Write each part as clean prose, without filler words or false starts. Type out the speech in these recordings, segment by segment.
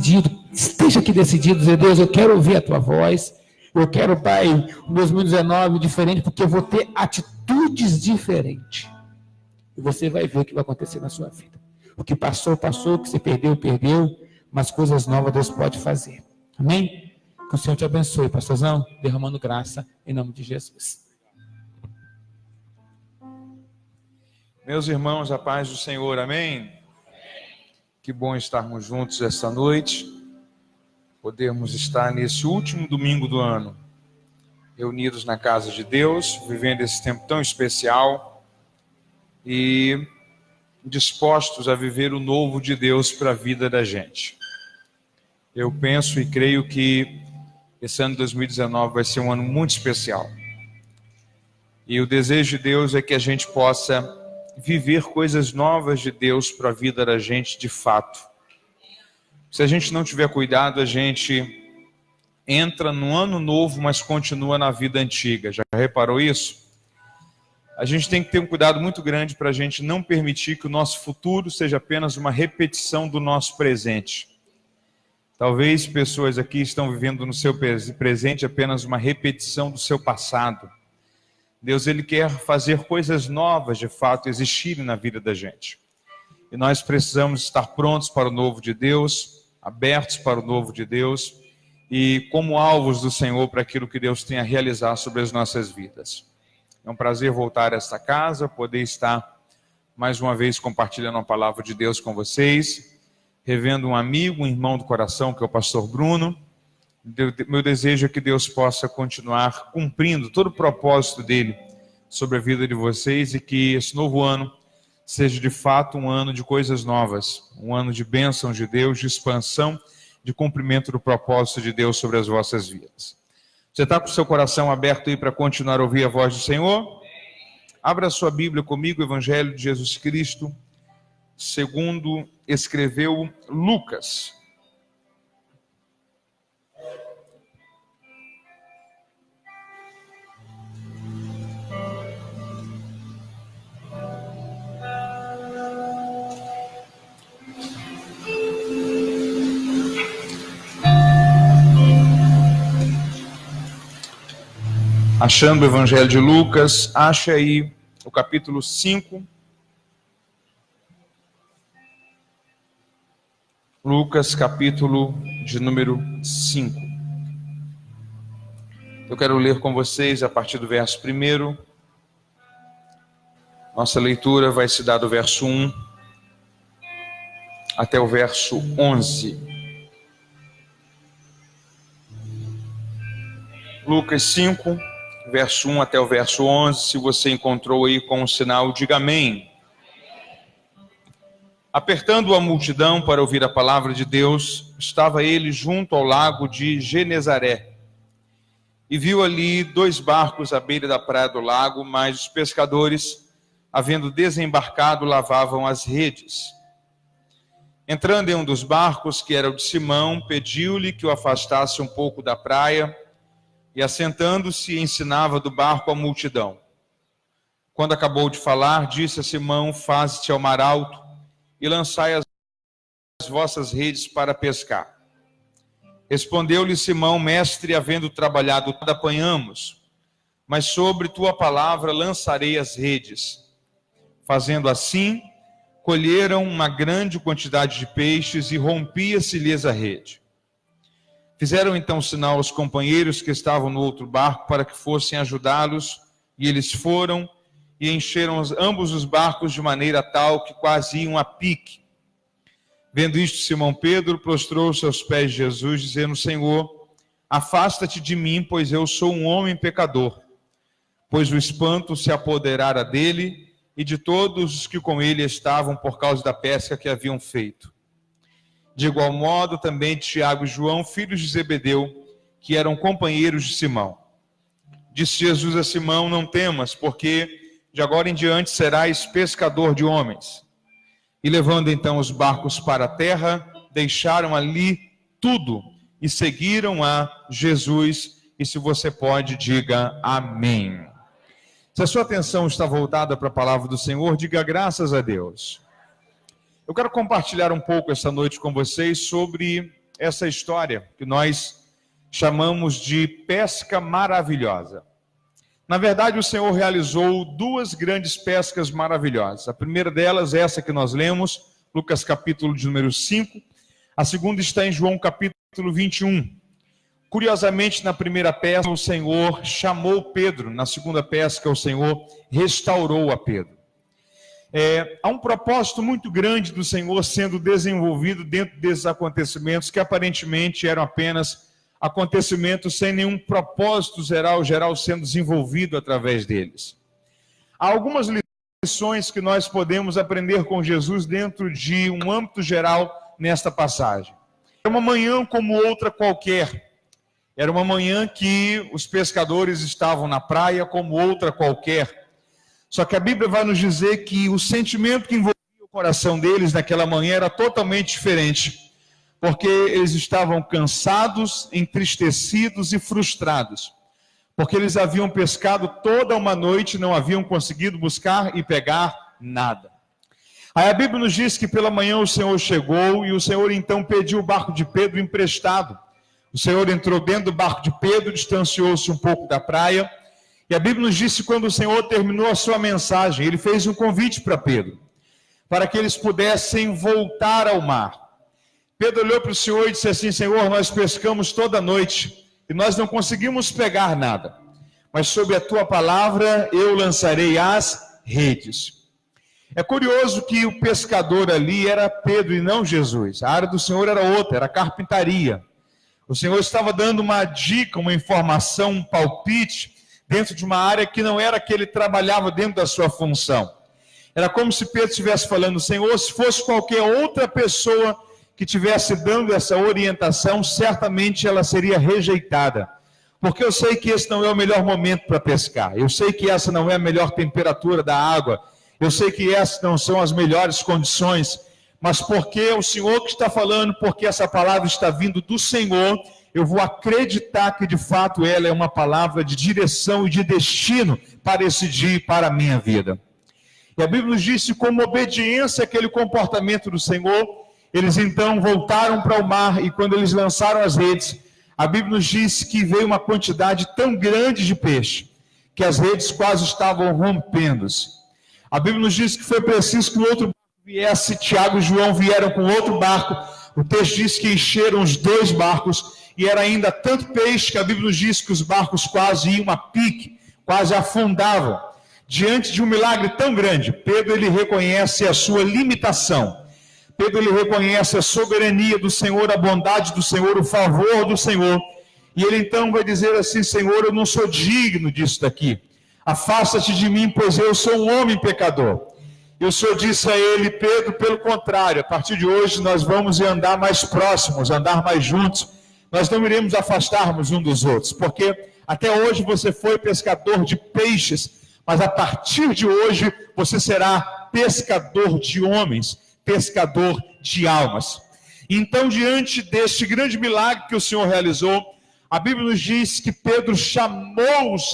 decidido, esteja aqui decidido, dizer, Deus, eu quero ouvir a tua voz, eu quero, Pai, o 2019 diferente, porque eu vou ter atitudes diferentes. E você vai ver o que vai acontecer na sua vida. O que passou, passou, o que você perdeu, perdeu, mas coisas novas Deus pode fazer. Amém? Que o Senhor te abençoe, pastorzão, derramando graça em nome de Jesus. Meus irmãos, a paz do Senhor, amém? Que bom estarmos juntos esta noite, podermos estar nesse último domingo do ano, reunidos na casa de Deus, vivendo esse tempo tão especial e dispostos a viver o novo de Deus para a vida da gente. Eu penso e creio que esse ano de 2019 vai ser um ano muito especial. E o desejo de Deus é que a gente possa viver coisas novas de Deus para a vida da gente de fato. Se a gente não tiver cuidado, a gente entra no ano novo, mas continua na vida antiga. Já reparou isso? A gente tem que ter um cuidado muito grande para a gente não permitir que o nosso futuro seja apenas uma repetição do nosso presente. Talvez pessoas aqui estão vivendo no seu presente apenas uma repetição do seu passado. Deus, Ele quer fazer coisas novas, de fato, existirem na vida da gente. E nós precisamos estar prontos para o novo de Deus, abertos para o novo de Deus e como alvos do Senhor para aquilo que Deus tem a realizar sobre as nossas vidas. É um prazer voltar a esta casa, poder estar mais uma vez compartilhando a palavra de Deus com vocês, revendo um amigo, um irmão do coração, que é o pastor Bruno. Meu desejo é que Deus possa continuar cumprindo todo o propósito dele sobre a vida de vocês e que esse novo ano seja de fato um ano de coisas novas, um ano de bênção de Deus, de expansão, de cumprimento do propósito de Deus sobre as vossas vidas. Você está com o seu coração aberto aí para continuar a ouvir a voz do Senhor? Abra a sua Bíblia comigo, o Evangelho de Jesus Cristo, segundo escreveu Lucas. Achando o Evangelho de Lucas, ache aí o capítulo 5. Lucas, capítulo de número 5. Eu quero ler com vocês a partir do verso 1. Nossa leitura vai se dar do verso 1 até o verso 11. Lucas 5, verso 1 até o verso 11. Se você encontrou aí com um sinal, diga amém. Apertando a multidão para ouvir a palavra de Deus, estava ele junto ao lago de Genezaré. E viu ali 2 barcos à beira da praia do lago, mas os pescadores, havendo desembarcado, lavavam as redes. Entrando em um dos barcos, que era o de Simão, pediu-lhe que o afastasse um pouco da praia, e assentando-se, ensinava do barco a multidão. Quando acabou de falar, disse a Simão: faze-te ao mar alto e lançai as vossas redes para pescar. Respondeu-lhe Simão: mestre, havendo trabalhado, nada apanhamos, mas sobre tua palavra lançarei as redes. Fazendo assim, colheram uma grande quantidade de peixes e rompia-se-lhes a rede. Fizeram então sinal aos companheiros que estavam no outro barco para que fossem ajudá-los, e eles foram e encheram ambos os barcos de maneira tal que quase iam a pique. Vendo isto, Simão Pedro prostrou-se aos pés de Jesus, dizendo: Senhor, afasta-te de mim, pois eu sou um homem pecador. Pois o espanto se apoderara dele e de todos os que com ele estavam por causa da pesca que haviam feito. De igual modo, também Tiago e João, filhos de Zebedeu, que eram companheiros de Simão. Disse Jesus a Simão: não temas, porque de agora em diante serás pescador de homens. E levando então os barcos para a terra, deixaram ali tudo e seguiram a Jesus. E se você pode, diga amém. Se a sua atenção está voltada para a palavra do Senhor, diga graças a Deus. Eu quero compartilhar um pouco essa noite com vocês sobre essa história que nós chamamos de pesca maravilhosa. Na verdade, o Senhor realizou duas grandes pescas maravilhosas. A primeira delas é essa que nós lemos, Lucas capítulo de número 5. A segunda está em João capítulo 21. Curiosamente, na primeira pesca, o Senhor chamou Pedro. Na segunda pesca, o Senhor restaurou a Pedro. Há um propósito muito grande do Senhor sendo desenvolvido dentro desses acontecimentos, que aparentemente eram apenas acontecimentos sem nenhum propósito geral sendo desenvolvido através deles. Há algumas lições que nós podemos aprender com Jesus dentro de um âmbito geral nesta passagem. Era uma manhã como outra qualquer. Era uma manhã que os pescadores estavam na praia como outra qualquer. Só que a Bíblia vai nos dizer que o sentimento que envolvia o coração deles naquela manhã era totalmente diferente. Porque eles estavam cansados, entristecidos e frustrados. Porque eles haviam pescado toda uma noite e não haviam conseguido buscar e pegar nada. Aí a Bíblia nos diz que pela manhã o Senhor chegou e o Senhor então pediu o barco de Pedro emprestado. O Senhor entrou dentro do barco de Pedro, distanciou-se um pouco da praia. E a Bíblia nos disse que quando o Senhor terminou a sua mensagem, ele fez um convite para Pedro, para que eles pudessem voltar ao mar. Pedro olhou para o Senhor e disse assim: Senhor, nós pescamos toda noite e nós não conseguimos pegar nada, mas sob a tua palavra eu lançarei as redes. É curioso que o pescador ali era Pedro e não Jesus. A área do Senhor era outra, era carpintaria. O Senhor estava dando uma dica, uma informação, um palpite dentro de uma área que não era que ele trabalhava dentro da sua função. Era como se Pedro estivesse falando: Senhor, se fosse qualquer outra pessoa que estivesse dando essa orientação, certamente ela seria rejeitada. Porque eu sei que esse não é o melhor momento para pescar. Eu sei que essa não é a melhor temperatura da água. Eu sei que essas não são as melhores condições. Mas porque o Senhor que está falando, porque essa palavra está vindo do Senhor, eu vou acreditar que de fato ela é uma palavra de direção e de destino para esse dia e para a minha vida. E a Bíblia nos disse, como obediência àquele comportamento do Senhor, eles então voltaram para o mar, e quando eles lançaram as redes, a Bíblia nos diz que veio uma quantidade tão grande de peixe, que as redes quase estavam rompendo-se. A Bíblia nos diz que foi preciso que o outro barco viesse. Tiago e João vieram com outro barco. O texto diz que encheram os dois barcos, e era ainda tanto peixe que a Bíblia nos diz que os barcos quase iam a pique, quase afundavam. Diante de um milagre tão grande, Pedro ele reconhece a sua limitação. Pedro ele reconhece a soberania do Senhor, a bondade do Senhor, o favor do Senhor. E ele então vai dizer assim: Senhor, eu não sou digno disso daqui. Afasta-te de mim, pois eu sou um homem pecador. E o Senhor disse a ele: Pedro, pelo contrário, a partir de hoje nós vamos andar mais próximos, andar mais juntos. Nós não iremos afastarmos um dos outros, porque até hoje você foi pescador de peixes, mas a partir de hoje você será pescador de homens, pescador de almas. Então, diante deste grande milagre que o Senhor realizou, a Bíblia nos diz que Pedro Jesus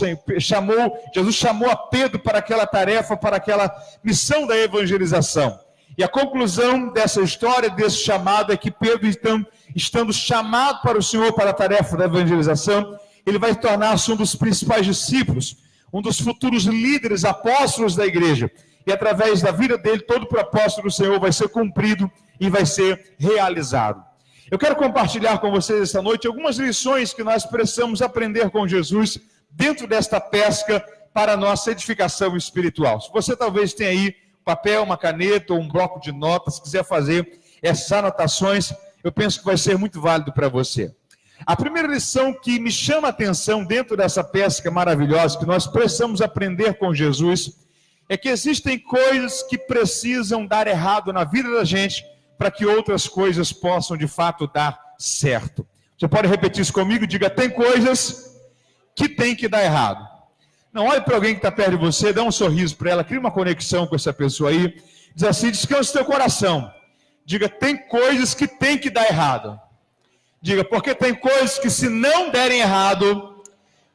chamou a Pedro para aquela tarefa, para aquela missão da evangelização. E a conclusão dessa história, desse chamado, é que Pedro, então, estando chamado para o Senhor para a tarefa da evangelização, ele vai tornar-se um dos principais discípulos, um dos futuros líderes, apóstolos da igreja. E através da vida dele, todo o propósito do Senhor vai ser cumprido e vai ser realizado. Eu quero compartilhar com vocês esta noite algumas lições que nós precisamos aprender com Jesus dentro desta pesca para a nossa edificação espiritual. Se você talvez tenha aí papel, uma caneta ou um bloco de notas, se quiser fazer essas anotações, eu penso que vai ser muito válido para você. A primeira lição que me chama a atenção dentro dessa pesca maravilhosa que nós precisamos aprender com Jesus é que existem coisas que precisam dar errado na vida da gente para que outras coisas possam de fato dar certo. Você pode repetir isso comigo? Diga: tem coisas que tem que dar errado. Não, olhe para alguém que está perto de você, dá um sorriso para ela, cria uma conexão com essa pessoa aí, diz assim: descansa o teu coração. Diga: tem coisas que tem que dar errado. Diga: porque tem coisas que se não derem errado,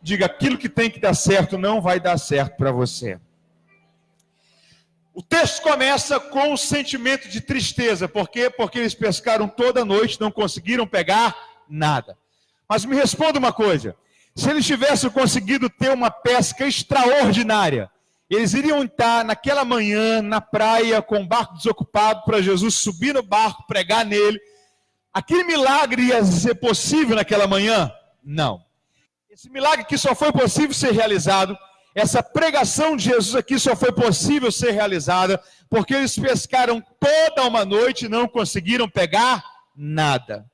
diga, aquilo que tem que dar certo não vai dar certo para você. O texto começa com um sentimento de tristeza. Por quê? Porque eles pescaram toda a noite, não conseguiram pegar nada. Mas me responda uma coisa: se eles tivessem conseguido ter uma pesca extraordinária, eles iriam estar naquela manhã na praia com o barco desocupado para Jesus subir no barco, pregar nele. Aquele milagre ia ser possível naquela manhã? Não. Esse milagre que só foi possível ser realizado, essa pregação de Jesus aqui só foi possível ser realizada porque eles pescaram toda uma noite e não conseguiram pegar nada.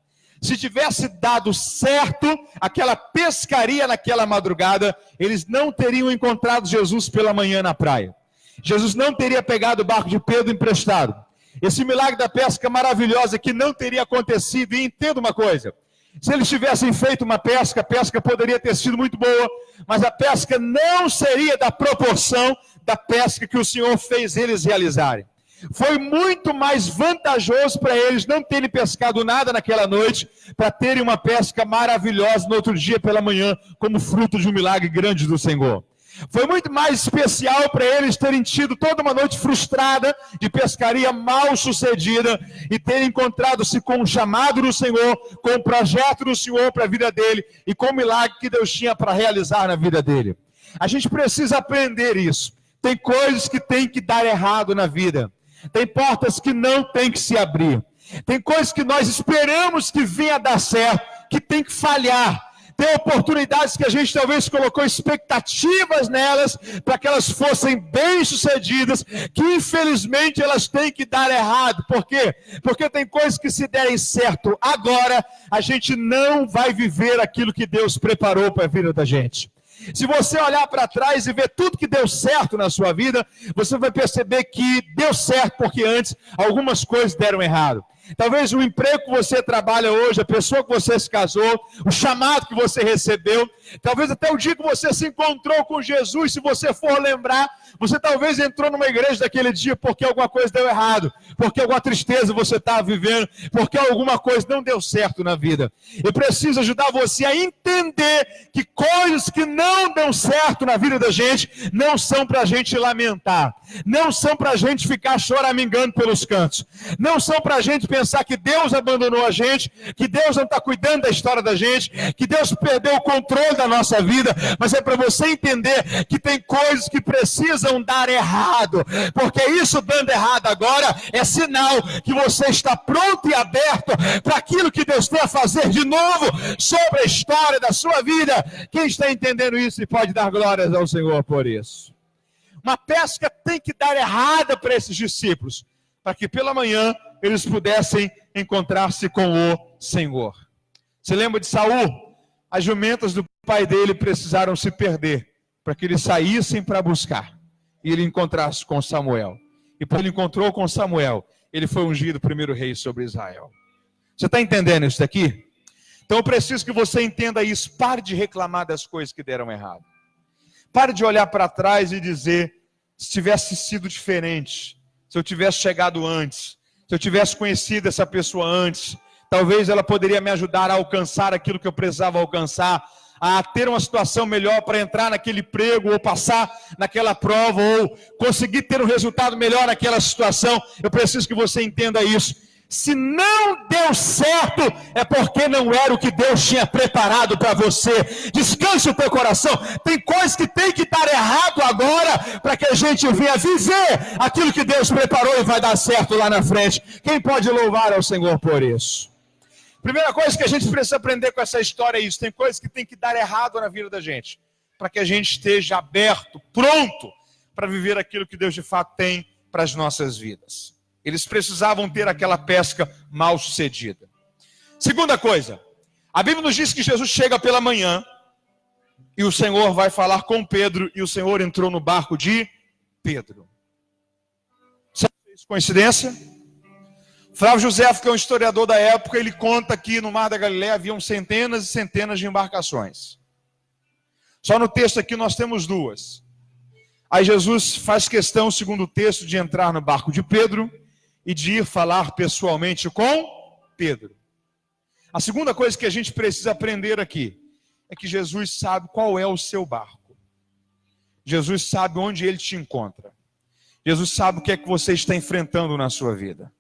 Se tivesse dado certo aquela pescaria naquela madrugada, eles não teriam encontrado Jesus pela manhã na praia. Jesus não teria pegado o barco de Pedro emprestado. Esse milagre da pesca maravilhosa que não teria acontecido. E entenda uma coisa: se eles tivessem feito uma pesca, a pesca poderia ter sido muito boa, mas a pesca não seria da proporção da pesca que o Senhor fez eles realizarem. Foi muito mais vantajoso para eles não terem pescado nada naquela noite, para terem uma pesca maravilhosa no outro dia pela manhã, como fruto de um milagre grande do Senhor. Foi muito mais especial para eles terem tido toda uma noite frustrada de pescaria mal sucedida e terem encontrado-se com o chamado do Senhor, com o projeto do Senhor para a vida dele e com o milagre que Deus tinha para realizar na vida dele. A gente precisa aprender isso. Tem coisas que tem que dar errado na vida. Tem portas que não tem que se abrir. Tem coisas que nós esperamos que venha a dar certo, que tem que falhar. Tem oportunidades que a gente talvez colocou expectativas nelas para que elas fossem bem-sucedidas, que infelizmente elas têm que dar errado. Por quê? Porque tem coisas que se derem certo agora, a gente não vai viver aquilo que Deus preparou para a vida da gente. Se você olhar para trás e ver tudo que deu certo na sua vida, você vai perceber que deu certo porque antes algumas coisas deram errado. Talvez o emprego que você trabalha hoje, a pessoa que você se casou, o chamado que você recebeu, talvez até o dia que você se encontrou com Jesus, se você for lembrar, você talvez entrou numa igreja daquele dia porque alguma coisa deu errado, porque alguma tristeza você estava vivendo, porque alguma coisa não deu certo na vida. Eu preciso ajudar você a entender que coisas que não dão certo na vida da gente, não são para a gente lamentar, não são para a gente ficar choramingando pelos cantos, não são para a gente pensar que Deus abandonou a gente, que Deus não está cuidando da história da gente, que Deus perdeu o controle da nossa vida, mas é para você entender que tem coisas que precisam dar errado, porque isso dando errado agora é sinal que você está pronto e aberto para aquilo que Deus tem a fazer de novo sobre a história da sua vida. Quem está entendendo isso e pode dar glórias ao Senhor por isso? Uma pesca tem que dar errada para esses discípulos, para que pela manhã eles pudessem encontrar-se com o Senhor. Você lembra de Saul? As jumentas do pai dele precisaram se perder para que eles saíssem para buscar e ele encontrasse com Samuel. E quando ele encontrou com Samuel, ele foi ungido o primeiro rei sobre Israel. Você está entendendo isso daqui? Então eu preciso que você entenda isso. Pare de reclamar das coisas que deram errado. Pare de olhar para trás e dizer: se tivesse sido diferente, se eu tivesse chegado antes, se eu tivesse conhecido essa pessoa antes, talvez ela poderia me ajudar a alcançar aquilo que eu precisava alcançar, a ter uma situação melhor para entrar naquele emprego, ou passar naquela prova, ou conseguir ter um resultado melhor naquela situação. Eu preciso que você entenda isso. Se não deu certo, é porque não era o que Deus tinha preparado para você. Descanse o teu coração. Tem coisas que tem que dar errado agora, para que a gente venha viver aquilo que Deus preparou e vai dar certo lá na frente. Quem pode louvar ao Senhor por isso? Primeira coisa que a gente precisa aprender com essa história é isso. Tem coisas que tem que dar errado na vida da gente, para que a gente esteja aberto, pronto, para viver aquilo que Deus de fato tem para as nossas vidas. Eles precisavam ter aquela pesca mal sucedida. Segunda coisa, a Bíblia nos diz que Jesus chega pela manhã e o Senhor vai falar com Pedro, e o Senhor entrou no barco de Pedro. Sabe isso? Coincidência? Flávio José, que é um historiador da época, ele conta que no Mar da Galileia haviam centenas e centenas de embarcações. Só no texto aqui nós temos duas. Aí Jesus faz questão, segundo o texto, de entrar no barco de Pedro e de ir falar pessoalmente com Pedro. A segunda coisa que a gente precisa aprender aqui é que Jesus sabe qual é o seu barco. Jesus sabe onde ele te encontra. Jesus sabe o que é que você está enfrentando na sua vida.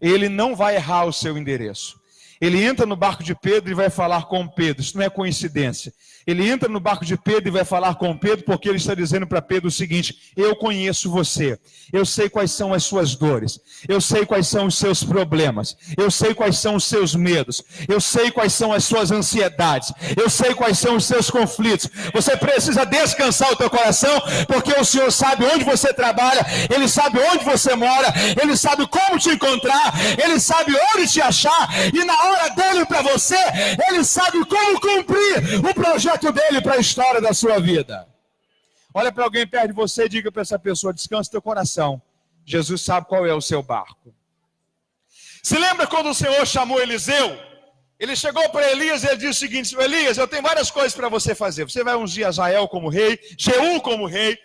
Ele não vai errar o seu endereço. Ele entra no barco de Pedro e vai falar com Pedro. Isso não é coincidência. Ele entra no barco de Pedro e vai falar com Pedro porque ele está dizendo para Pedro o seguinte: eu conheço você. Eu sei quais são as suas dores. Eu sei quais são os seus problemas. Eu sei quais são os seus medos. Eu sei quais são as suas ansiedades. Eu sei quais são os seus conflitos. Você precisa descansar o teu coração, porque o Senhor sabe onde você trabalha. Ele sabe onde você mora. Ele sabe como te encontrar. Ele sabe onde te achar. E na hora dele para você, ele sabe como cumprir o projeto dele para a história da sua vida. Olha para alguém perto de você e diga para essa pessoa: descansa teu coração. Jesus sabe qual é o seu barco. Se lembra quando o Senhor chamou Eliseu? Ele chegou para Elias e ele disse o seguinte: Elias, eu tenho várias coisas para você fazer. Você vai ungir Azael como rei, Jeú como rei.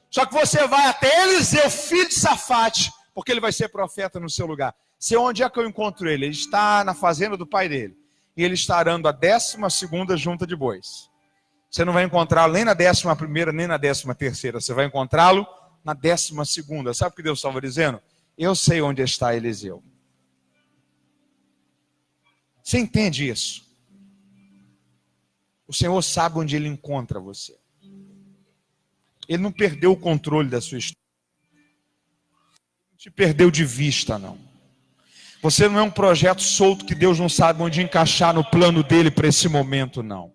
Só que você vai até Eliseu, filho de Safate, porque ele vai ser profeta no seu lugar. Se onde é que eu encontro ele? Ele está na fazenda do pai dele. E ele está arando a 12ª junta de bois. Você não vai encontrá-lo nem na 11ª, nem na 13ª. Você vai encontrá-lo na 12ª. Sabe o que Deus estava dizendo? Eu sei onde está Eliseu. Você entende isso? O Senhor sabe onde Ele encontra você. Ele não perdeu o controle da sua história. Ele não te perdeu de vista, não. Você não é um projeto solto que Deus não sabe onde encaixar no plano dele para esse momento, não.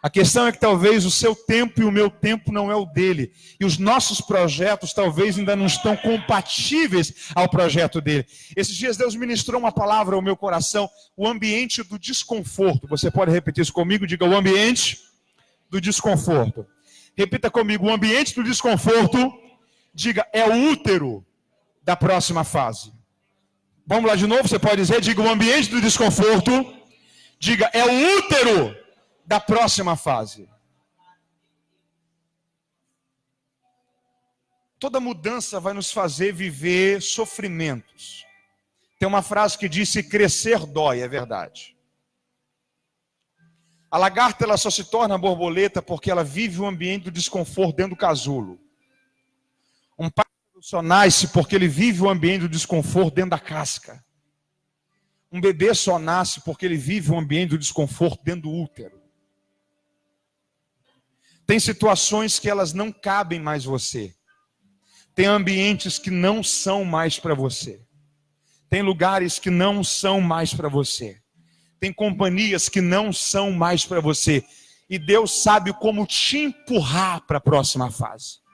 A questão é que talvez o seu tempo e o meu tempo não é o dele. E os nossos projetos talvez ainda não estão compatíveis ao projeto dele. Esses dias Deus ministrou uma palavra ao meu coração: o ambiente do desconforto. Você pode repetir isso comigo? Diga: o ambiente do desconforto. Repita comigo: o ambiente do desconforto, diga, é o útero da próxima fase. Vamos lá de novo, você pode dizer, diga: o ambiente do desconforto, diga, é o útero da próxima fase. Toda mudança vai nos fazer viver sofrimentos. Tem uma frase que diz: se crescer dói, é verdade. A lagarta, ela só se torna borboleta porque ela vive o ambiente do desconforto dentro do casulo. Um pássaro só nasce porque ele vive o ambiente do desconforto dentro da casca. Um bebê só nasce porque ele vive o ambiente do desconforto dentro do útero. Tem situações que elas não cabem mais você. Tem ambientes que não são mais para você. Tem lugares que não são mais para você. Tem companhias que não são mais para você. E Deus sabe como te empurrar para a próxima fase.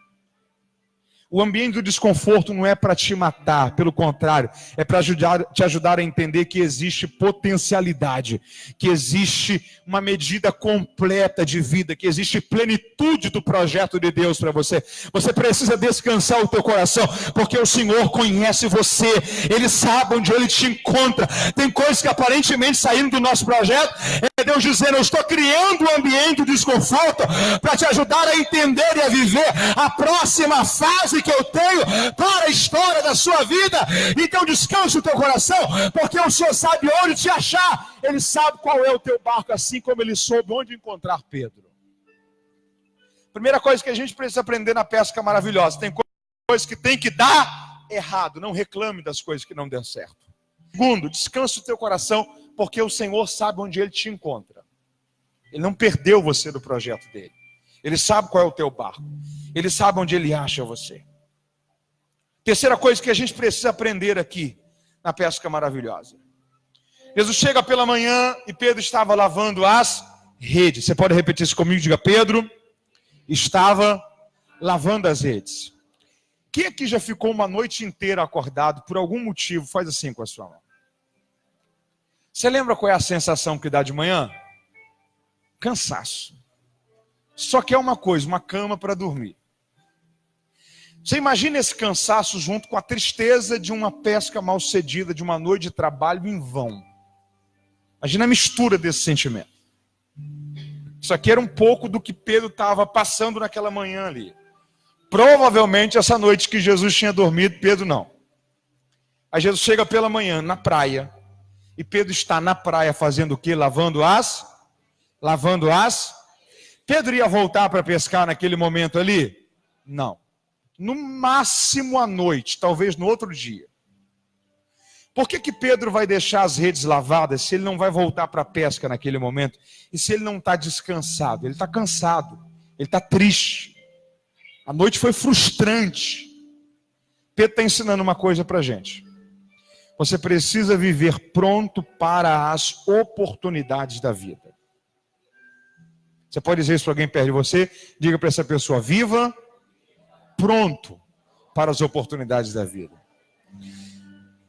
O ambiente do desconforto não é para te matar, pelo contrário, é para te ajudar a entender que existe potencialidade, que existe uma medida completa de vida, que existe plenitude do projeto de Deus para você. Você precisa descansar o teu coração, porque o Senhor conhece você, Ele sabe onde Ele te encontra. Tem coisas que aparentemente saíram do nosso projeto, é Deus dizendo: eu estou criando um ambiente do desconforto para te ajudar a entender e a viver a próxima fase que eu tenho para a história da sua vida. Então descanse o teu coração, porque o Senhor sabe onde te achar. Ele sabe qual é o teu barco, assim como Ele soube onde encontrar Pedro. Primeira coisa que a gente precisa aprender na pesca maravilhosa: tem coisas que tem que dar errado. Não reclame das coisas que não deram certo. Segundo, descanse o teu coração, porque o Senhor sabe onde Ele te encontra. Ele não perdeu você do projeto dele. Ele sabe qual é o teu barco. Ele sabe onde Ele acha você. Terceira coisa que a gente precisa aprender aqui na pesca maravilhosa. Jesus chega pela manhã e Pedro estava lavando as redes. Você pode repetir isso comigo? Diga: Pedro estava lavando as redes. Quem aqui já ficou uma noite inteira acordado por algum motivo? Faz assim com a sua mão. Você lembra qual é a sensação que dá de manhã? Cansaço. Só que é uma coisa, uma cama para dormir. Você imagina esse cansaço junto com a tristeza de uma pesca mal sucedida, de uma noite de trabalho em vão. Imagina a mistura desse sentimento. Isso aqui era um pouco do que Pedro estava passando naquela manhã ali. Provavelmente essa noite que Jesus tinha dormido, Pedro não. Aí Jesus chega pela manhã na praia. E Pedro está na praia fazendo o quê? Lavando as. Pedro ia voltar para pescar naquele momento ali? Não. no máximo à noite, talvez no outro dia. Por que Pedro vai deixar as redes lavadas se ele não vai voltar para a pesca naquele momento? E se ele não está descansado? Ele está cansado, ele está triste. A noite foi frustrante. Pedro está ensinando uma coisa para a gente. Você precisa viver pronto para as oportunidades da vida. Você pode dizer isso para alguém perto de você? Diga para essa pessoa: viva pronto para as oportunidades da vida.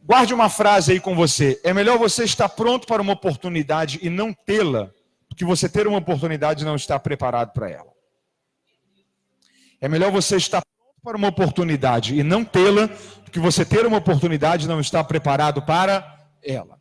Guarde uma frase aí com você: é melhor você estar pronto para uma oportunidade e não tê-la, do que você ter uma oportunidade e não estar preparado para ela. É melhor você estar pronto para uma oportunidade e não tê-la, do que você ter uma oportunidade e não estar preparado para ela.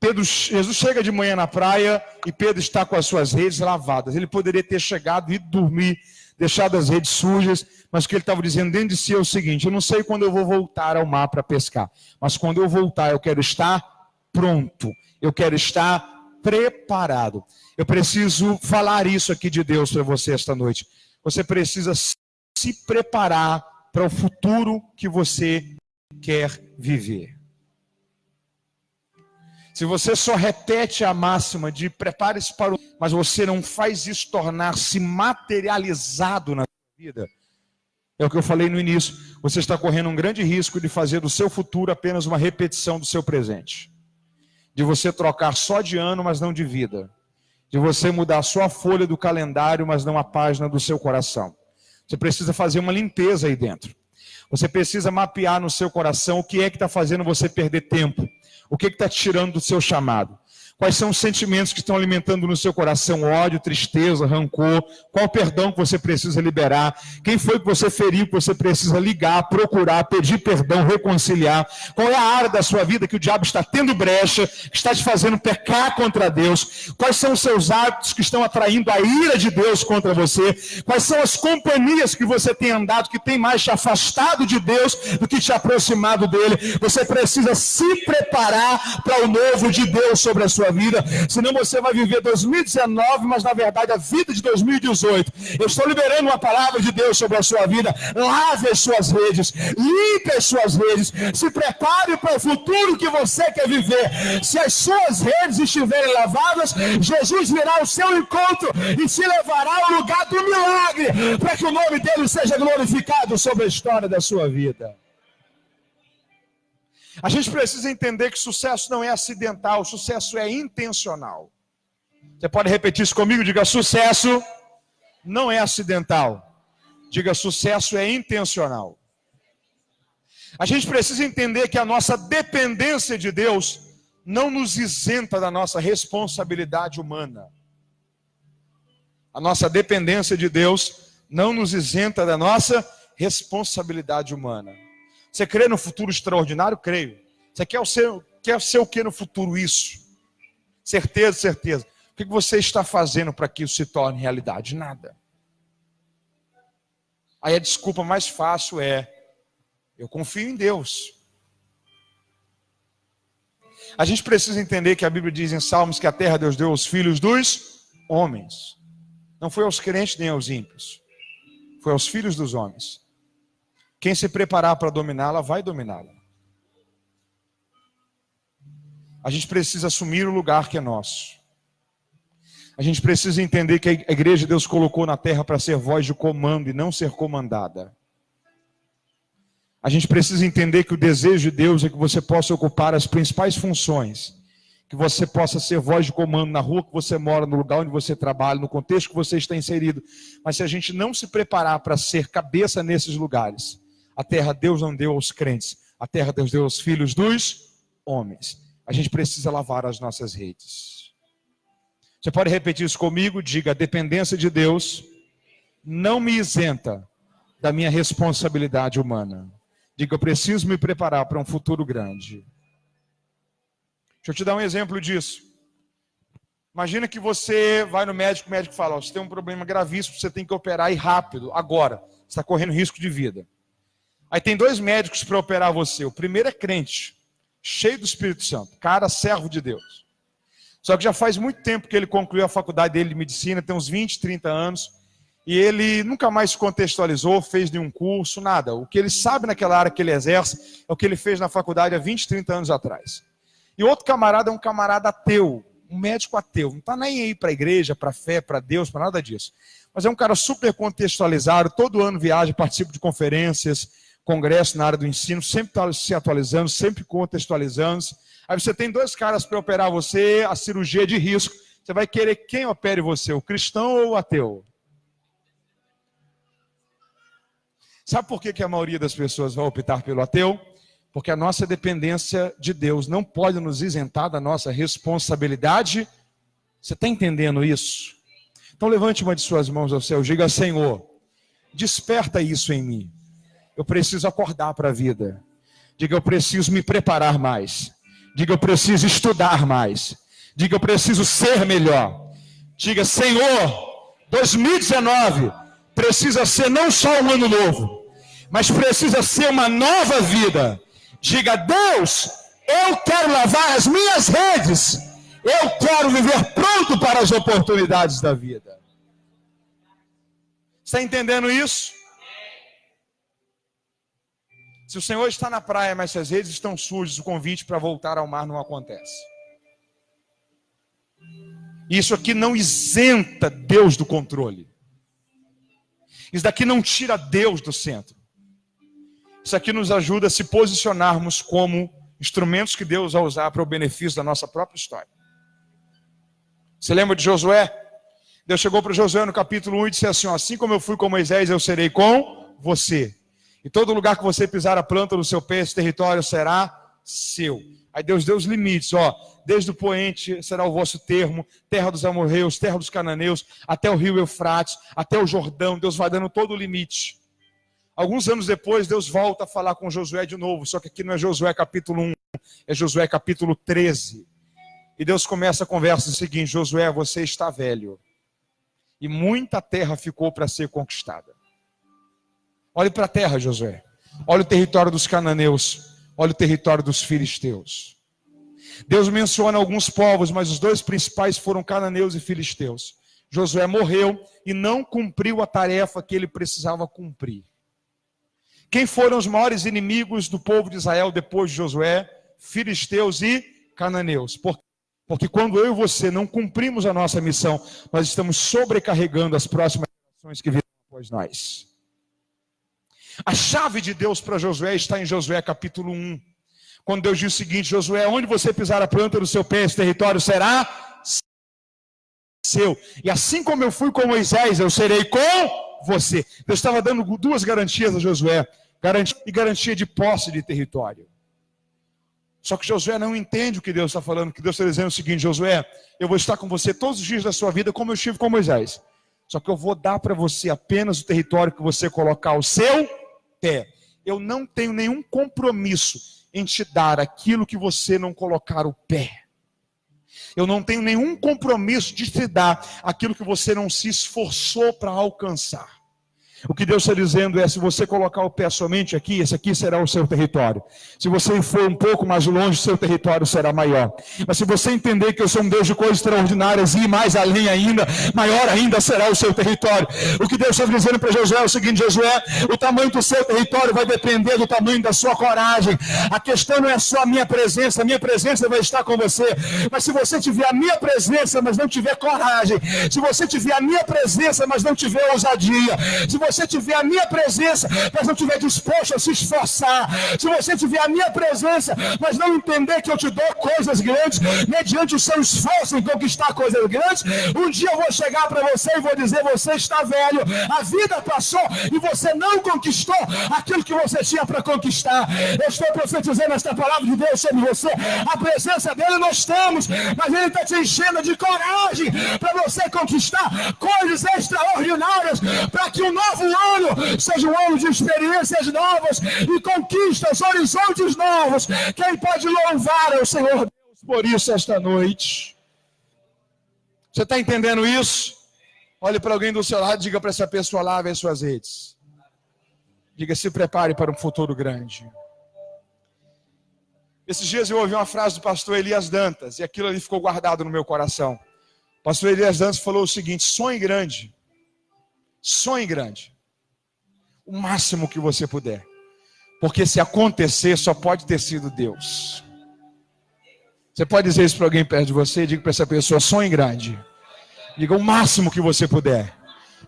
Jesus chega de manhã na praia e Pedro está com as suas redes lavadas. Ele poderia ter chegado e ido dormir, deixado as redes sujas, mas o que ele estava dizendo dentro de si é o seguinte: eu não sei quando eu vou voltar ao mar para pescar, mas quando eu voltar eu quero estar pronto, eu quero estar preparado. Eu preciso falar isso aqui de Deus para você esta noite. Você precisa se preparar para o futuro que você quer viver. Se você só repete a máxima de prepare-se para o... mas você não faz isso tornar-se materializado na sua vida, é o que eu falei no início, você está correndo um grande risco de fazer do seu futuro apenas uma repetição do seu presente. De você trocar só de ano, mas não de vida. De você mudar só a folha do calendário, mas não a página do seu coração. Você precisa fazer uma limpeza aí dentro. Você precisa mapear no seu coração o que é que está fazendo você perder tempo. O que está te tirando do seu chamado? Quais são os sentimentos que estão alimentando no seu coração? Ódio, tristeza, rancor? Qual o perdão que você precisa liberar? Quem foi que você feriu que você precisa ligar, procurar, pedir perdão, reconciliar? Qual é a área da sua vida que o diabo está tendo brecha, que está te fazendo pecar contra Deus? Quais são os seus hábitos que estão atraindo a ira de Deus contra você? Quais são as companhias que você tem andado que tem mais te afastado de Deus do que te aproximado dele? Você precisa se preparar para o novo de Deus sobre a sua vida, senão você vai viver 2019, mas na verdade a vida de 2018. Eu estou liberando uma palavra de Deus sobre a sua vida. Lave as suas redes, limpe as suas redes, se prepare para o futuro que você quer viver. Se as suas redes estiverem lavadas, Jesus virá ao seu encontro e te levará ao lugar do milagre, para que o nome dele seja glorificado sobre a história da sua vida. A gente precisa entender que sucesso não é acidental, sucesso é intencional. Você pode repetir isso comigo? Diga: sucesso não é acidental. Diga: sucesso é intencional. A gente precisa entender que a nossa dependência de Deus não nos isenta da nossa responsabilidade humana. A nossa dependência de Deus não nos isenta da nossa responsabilidade humana. Você crê no futuro extraordinário? Creio. Você quer ser o que no futuro? Isso. Certeza, certeza. O que você está fazendo para que isso se torne realidade? Nada. Aí a desculpa mais fácil é: eu confio em Deus. A gente precisa entender que a Bíblia diz em Salmos que a terra Deus deu aos filhos dos homens. Não foi aos crentes nem aos ímpios. Foi aos filhos dos homens. Quem se preparar para dominá-la, vai dominá-la. A gente precisa assumir o lugar que é nosso. A gente precisa entender que a igreja de Deus colocou na terra para ser voz de comando e não ser comandada. A gente precisa entender que o desejo de Deus é que você possa ocupar as principais funções. Que você possa ser voz de comando na rua que você mora, no lugar onde você trabalha, no contexto que você está inserido. Mas se a gente não se preparar para ser cabeça nesses lugares, a terra Deus não deu aos crentes, a terra Deus deu aos filhos dos homens. A gente precisa lavar as nossas redes. Você pode repetir isso comigo? Diga: a dependência de Deus não me isenta da minha responsabilidade humana. Diga: eu preciso me preparar para um futuro grande. Deixa eu te dar um exemplo disso. Imagina que você vai no médico, o médico fala: você tem um problema gravíssimo, você tem que operar e rápido, agora. Você está correndo risco de vida. Aí tem 2 médicos para operar você. O primeiro é crente, cheio do Espírito Santo, cara, servo de Deus. Só que já faz muito tempo que ele concluiu a faculdade dele de medicina, tem uns 20, 30 anos. e ele nunca mais se contextualizou, fez nenhum curso, nada. O que ele sabe naquela área que ele exerce é o que ele fez na faculdade há 20, 30 anos atrás. E outro camarada é um camarada ateu, um médico ateu. Não está nem aí para a igreja, para a fé, para Deus, para nada disso. Mas é um cara super contextualizado, todo ano viaja, participa de conferências, congressos na área do ensino, sempre está se atualizando, sempre contextualizando. Aí você tem dois caras para operar você, a cirurgia de risco. Você vai querer quem opere você, o cristão ou o ateu? Sabe por que a maioria das pessoas vai optar pelo ateu? Porque a nossa dependência de Deus não pode nos isentar da nossa responsabilidade. Você está entendendo isso? Então levante uma de suas mãos ao céu, diga: Senhor, desperta isso em mim. Eu preciso acordar para a vida. Diga: eu preciso me preparar mais. Diga: eu preciso estudar mais. Diga: eu preciso ser melhor. Diga: Senhor, 2019 precisa ser não só um ano novo, mas precisa ser uma nova vida. Diga: Deus, eu quero lavar as minhas redes. Eu quero viver pronto para as oportunidades da vida. Está entendendo isso? Se o Senhor está na praia, mas se as redes estão sujas, o convite para voltar ao mar não acontece. Isso aqui não isenta Deus do controle. Isso daqui não tira Deus do centro. Isso aqui nos ajuda a se posicionarmos como instrumentos que Deus vai usar para o benefício da nossa própria história. Você lembra de Josué? Deus chegou para Josué no capítulo 1 e disse assim: assim como eu fui com Moisés, eu serei com você. E todo lugar que você pisar a planta do seu pé, esse território será seu. Aí Deus deu os limites, desde o poente será o vosso termo, terra dos amorreus, terra dos cananeus, até o rio Eufrates, até o Jordão. Deus vai dando todo o limite. Alguns anos depois, Deus volta a falar com Josué de novo, só que aqui não é Josué capítulo 1, é Josué capítulo 13. E Deus começa a conversa o seguinte: Josué, você está velho, e muita terra ficou para ser conquistada. Olhe para a terra, Josué. Olha o território dos cananeus. Olha o território dos filisteus. Deus menciona alguns povos, mas os dois principais foram cananeus e filisteus. Josué morreu e não cumpriu a tarefa que ele precisava cumprir. Quem foram os maiores inimigos do povo de Israel depois de Josué? Filisteus e cananeus. Porque quando eu e você não cumprimos a nossa missão, nós estamos sobrecarregando as próximas gerações que virão após nós. A chave de Deus para Josué está em Josué capítulo 1. Quando Deus diz o seguinte: Josué, onde você pisar a planta do seu pé, esse território será seu. E assim como eu fui com Moisés, eu serei com você. Deus estava dando duas garantias a Josué: garantia de posse de território. Só que Josué não entende o que Deus está falando, que Deus está dizendo o seguinte: Josué, eu vou estar com você todos os dias da sua vida como eu estive com Moisés. Só que eu vou dar para você apenas o território que você colocar o seu pé. Eu não tenho nenhum compromisso em te dar aquilo que você não colocar o pé. Eu não tenho nenhum compromisso de te dar aquilo que você não se esforçou para alcançar. O que Deus está dizendo é: se você colocar o pé somente aqui, esse aqui será o seu território. Se você for um pouco mais longe, seu território será maior. Mas se você entender que eu sou um Deus de coisas extraordinárias e ir mais além ainda, maior ainda será o seu território. O que Deus está dizendo para Josué é o seguinte: Josué, o tamanho do seu território vai depender do tamanho da sua coragem. A questão não é só a minha presença vai estar com você. Mas se você tiver a minha presença, mas não tiver coragem, se você tiver a minha presença, mas não tiver ousadia, se você tiver a minha presença, mas não tiver disposto a se esforçar, se você tiver a minha presença, mas não entender que eu te dou coisas grandes, mediante o seu esforço em conquistar coisas grandes, um dia eu vou chegar para você e vou dizer: você está velho, a vida passou e você não conquistou aquilo que você tinha para conquistar. Eu estou profetizando esta palavra de Deus sobre você. A presença dele nós temos, mas ele está te enchendo de coragem para você conquistar coisas extraordinárias, para que o novo ano seja um ano de experiências novas e conquistas, horizontes novos. Quem pode louvar é o Senhor Deus por isso esta noite. Você está entendendo isso? Olhe para alguém do seu lado e diga para essa pessoa: lave as suas redes. Diga: se prepare para um futuro grande. Esses dias eu ouvi uma frase do pastor Elias Dantas e aquilo ali ficou guardado no meu coração. O pastor Elias Dantas falou o seguinte: sonhe grande, Sonhe grande. O máximo que você puder. Porque se acontecer, só pode ter sido Deus. Você pode dizer isso para alguém perto de você? Diga para essa pessoa, sonhe grande. Diga o máximo que você puder.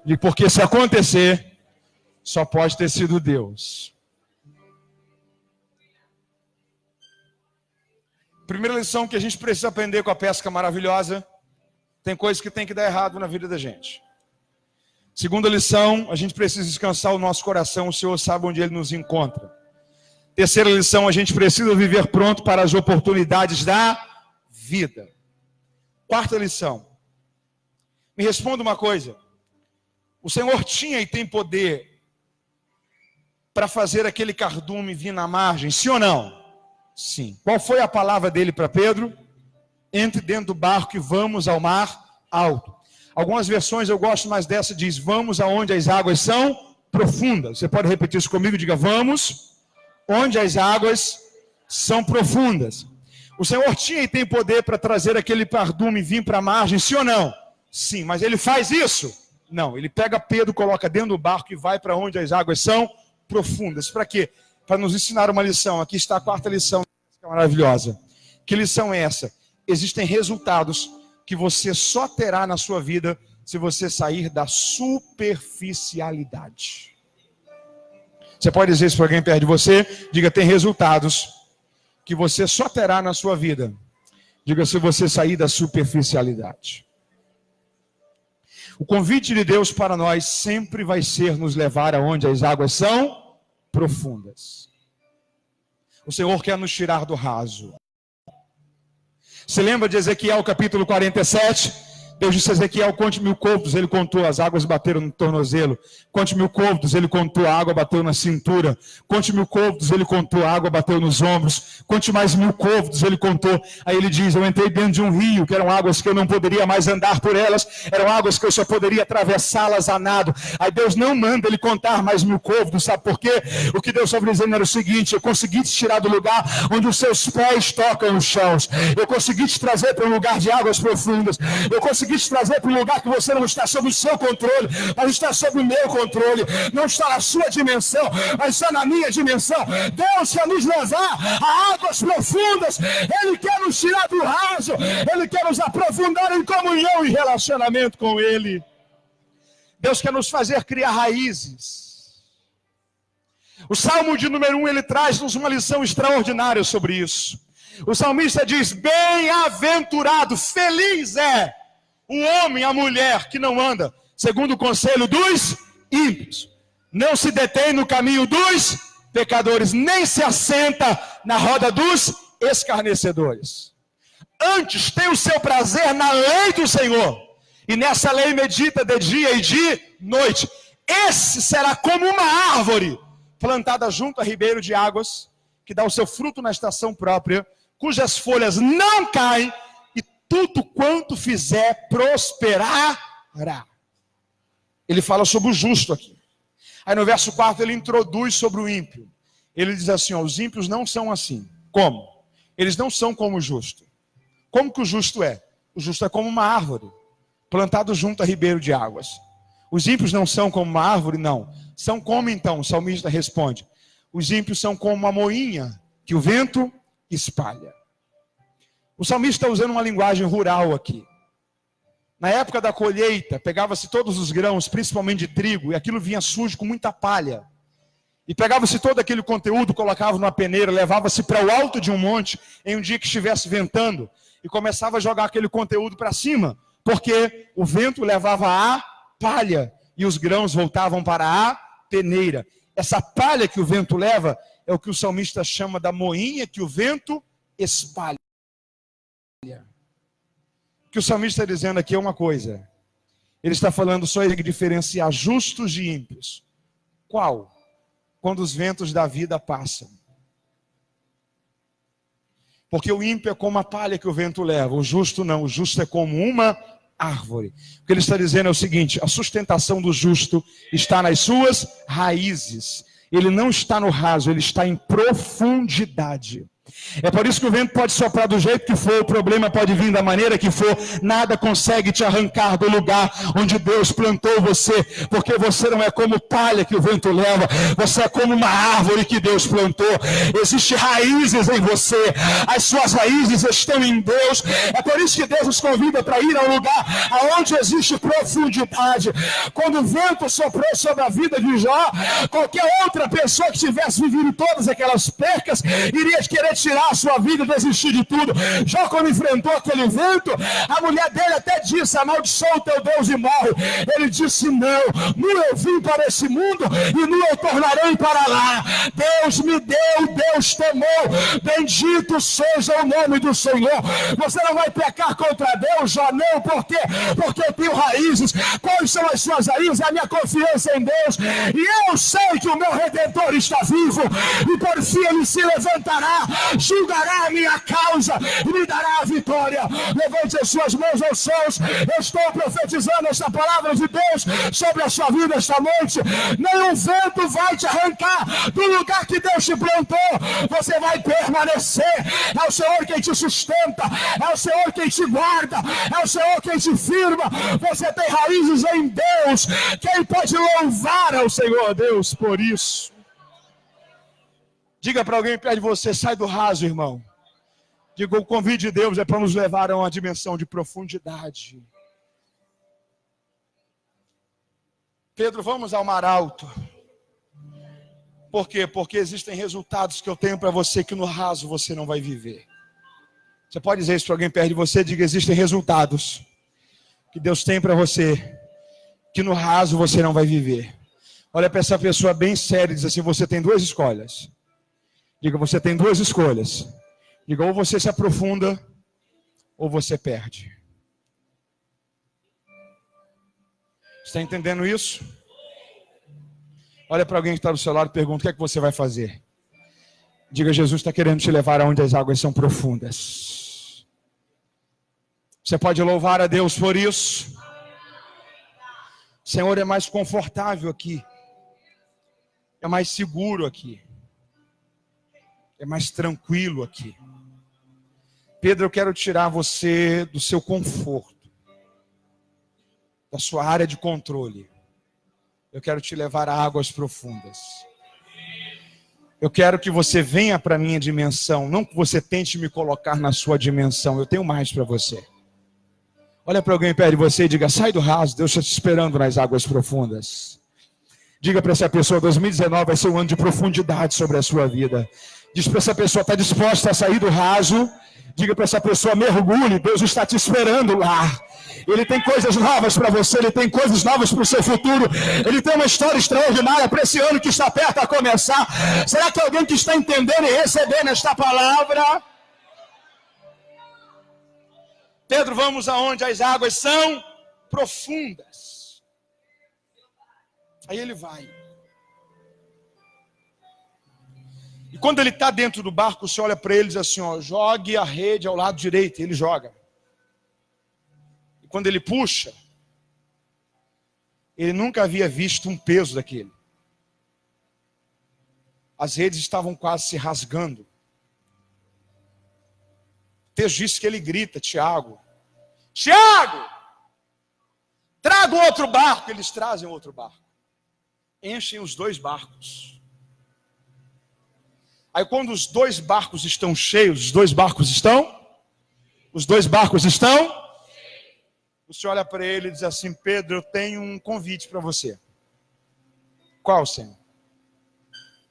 Diga, porque se acontecer, só pode ter sido Deus. Primeira lição que a gente precisa aprender com a pesca maravilhosa. Tem coisas que tem que dar errado na vida da gente. Segunda lição, a gente precisa descansar o nosso coração. O Senhor sabe onde Ele nos encontra. Terceira lição, a gente precisa viver pronto para as oportunidades da vida. Quarta lição. Me responda uma coisa. O Senhor tinha e tem poder para fazer aquele cardume vir na margem, sim ou não? Sim. Qual foi a palavra dele para Pedro? Entre dentro do barco e vamos ao mar alto. Algumas versões eu gosto mais dessa, diz, vamos aonde as águas são profundas. Você pode repetir isso comigo? Diga, vamos onde as águas são profundas. O Senhor tinha e tem poder para trazer aquele cardume e vir para a margem, sim ou não? Sim, mas Ele faz isso? Não, Ele pega Pedro, coloca dentro do barco e vai para onde as águas são profundas. Para quê? Para nos ensinar uma lição. Aqui está a quarta lição, maravilhosa. Que lição é essa? Existem resultados que você só terá na sua vida se você sair da superficialidade. Você pode dizer isso para alguém perto de você? Diga, tem resultados que você só terá na sua vida. Diga, se você sair da superficialidade. O convite de Deus para nós sempre vai ser nos levar aonde as águas são profundas. O Senhor quer nos tirar do raso. Você lembra de Ezequiel capítulo 47? Deus disse a Ezequiel, conte 1000 côvados, ele contou, as águas bateram no tornozelo. Conte 1000 côvados, ele contou, a água bateu na cintura. Conte 1000 côvados, ele contou, a água bateu nos ombros. Conte mais 1000 côvados, ele contou. Aí ele diz, eu entrei dentro de um rio, que eram águas que eu não poderia mais andar por elas, eram águas que eu só poderia atravessá-las a nado. Aí Deus não manda ele contar mais 1000 côvados, sabe por quê? O que Deus estava dizendo era o seguinte, eu consegui te tirar do lugar onde os seus pés tocam os chãos. Eu consegui te trazer para um lugar de águas profundas. Eu consegui te trazer para um lugar que você não está sob o seu controle, mas está sob o meu controle. Não está na sua dimensão, mas está na minha dimensão. Deus quer nos levar a águas profundas. Ele quer nos tirar do raso. Ele quer nos aprofundar em comunhão e relacionamento com Ele. Deus quer nos fazer criar raízes. O Salmo de número 1, ele traz-nos uma lição extraordinária sobre isso. O salmista diz, bem-aventurado, feliz é o homem, a mulher que não anda segundo o conselho dos ímpios, não se detém no caminho dos pecadores, nem se assenta na roda dos escarnecedores. Antes tem o seu prazer na lei do Senhor, e nessa lei medita de dia e de noite. Esse será como uma árvore plantada junto a ribeiro de águas, que dá o seu fruto na estação própria, cujas folhas não caem, tudo quanto fizer prosperará. Ele fala sobre o justo aqui. Aí no verso 4 ele introduz sobre o ímpio. Ele diz assim, ó, os ímpios não são assim. Como? Eles não são como o justo. Como que o justo é? O justo é como uma árvore, plantado junto a ribeiro de águas. Os ímpios não são como uma árvore? Não. São como então? O salmista responde. Os ímpios são como uma moinha que o vento espalha. O salmista está usando uma linguagem rural aqui. Na época da colheita, pegava-se todos os grãos, principalmente de trigo, e aquilo vinha sujo com muita palha. E pegava-se todo aquele conteúdo, colocava numa peneira, levava-se para o alto de um monte, em um dia que estivesse ventando, e começava a jogar aquele conteúdo para cima, porque o vento levava a palha, e os grãos voltavam para a peneira. Essa palha que o vento leva, é o que o salmista chama da moinha que o vento espalha. O que o salmista está dizendo aqui é uma coisa. Ele está falando só de diferenciar justos de ímpios. Qual? Quando os ventos da vida passam. Porque o ímpio é como a palha que o vento leva. O justo não. O justo é como uma árvore. O que ele está dizendo é o seguinte. A sustentação do justo está nas suas raízes. Ele não está no raso. Ele está em profundidade. É por isso que o vento pode soprar do jeito que for, o problema pode vir da maneira que for, nada consegue te arrancar do lugar onde Deus plantou você, porque você não é como palha que o vento leva, você é como uma árvore que Deus plantou. Existem raízes em você, as suas raízes estão em Deus. É por isso que Deus nos convida para ir ao lugar onde existe profundidade. Quando o vento soprou sobre a vida de Jó, qualquer outra pessoa que tivesse vivido todas aquelas percas iria querer tirar a sua vida e desistir de tudo. Jó, quando enfrentou aquele vento, a mulher dele até disse: amaldiçoa o teu Deus e morre. Ele disse: não, nu eu vim para esse mundo e nu eu tornarei para lá. Deus me deu, Deus tomou, bendito seja o nome do Senhor. Você não vai pecar contra Deus, Jó, não. Por quê? Porque eu tenho raízes. Quais são as suas raízes? A minha confiança em Deus, e eu sei que o meu Redentor está vivo, e por fim ele se levantará, julgará a minha causa e me dará a vitória. Levante as suas mãos aos céus. Eu estou profetizando esta palavra de Deus sobre a sua vida esta noite. Nenhum vento vai te arrancar do lugar que Deus te plantou. Você vai permanecer. É o Senhor quem te sustenta, é o Senhor quem te guarda, é o Senhor quem te firma. Você tem raízes em Deus. Quem pode louvar ao Senhor Deus por isso? Diga para alguém perto de você: sai do raso, irmão. Diga: o convite de Deus é para nos levar a uma dimensão de profundidade. Pedro, vamos ao mar alto. Por quê? Porque existem resultados que eu tenho para você que no raso você não vai viver. Você pode dizer isso para alguém perto de você? Diga: existem resultados que Deus tem para você que no raso você não vai viver. Olha para essa pessoa bem séria e diz assim: você tem duas escolhas. Diga: você tem duas escolhas. Diga: ou você se aprofunda, ou você perde. Está entendendo isso? Olha para alguém que está do seu lado e pergunta: o que é que você vai fazer? Diga: Jesus está querendo te levar aonde as águas são profundas. Você pode louvar a Deus por isso. Senhor, é mais confortável aqui. É mais seguro aqui. É mais tranquilo aqui. Pedro, eu quero tirar você do seu conforto, da sua área de controle. Eu quero te levar a águas profundas. Eu quero que você venha para a minha dimensão, não que você tente me colocar na sua dimensão. Eu tenho mais para você. Olha para alguém perto de você e diga: sai do raso, Deus está te esperando nas águas profundas. Diga para essa pessoa: 2019 vai ser um ano de profundidade sobre a sua vida. Diz para essa pessoa: está disposta a sair do raso? Diga para essa pessoa: mergulhe, Deus está te esperando lá. Ele tem coisas novas para você, Ele tem coisas novas para o seu futuro. Ele tem uma história extraordinária para esse ano que está perto a começar. Será que alguém que está entendendo e recebendo esta palavra? Pedro, vamos aonde as águas são profundas. Aí ele vai. E quando ele está dentro do barco, você olha para ele e diz assim: ó, jogue a rede ao lado direito. E ele joga. E quando ele puxa, ele nunca havia visto um peso daquele. As redes estavam quase se rasgando. O texto diz que ele grita: Tiago, Tiago, traga outro barco. Eles trazem outro barco. Enchem os dois barcos. Aí quando os dois barcos estão cheios, os dois barcos estão? Você olha para ele e diz assim: Pedro, eu tenho um convite para você. Qual, Senhor?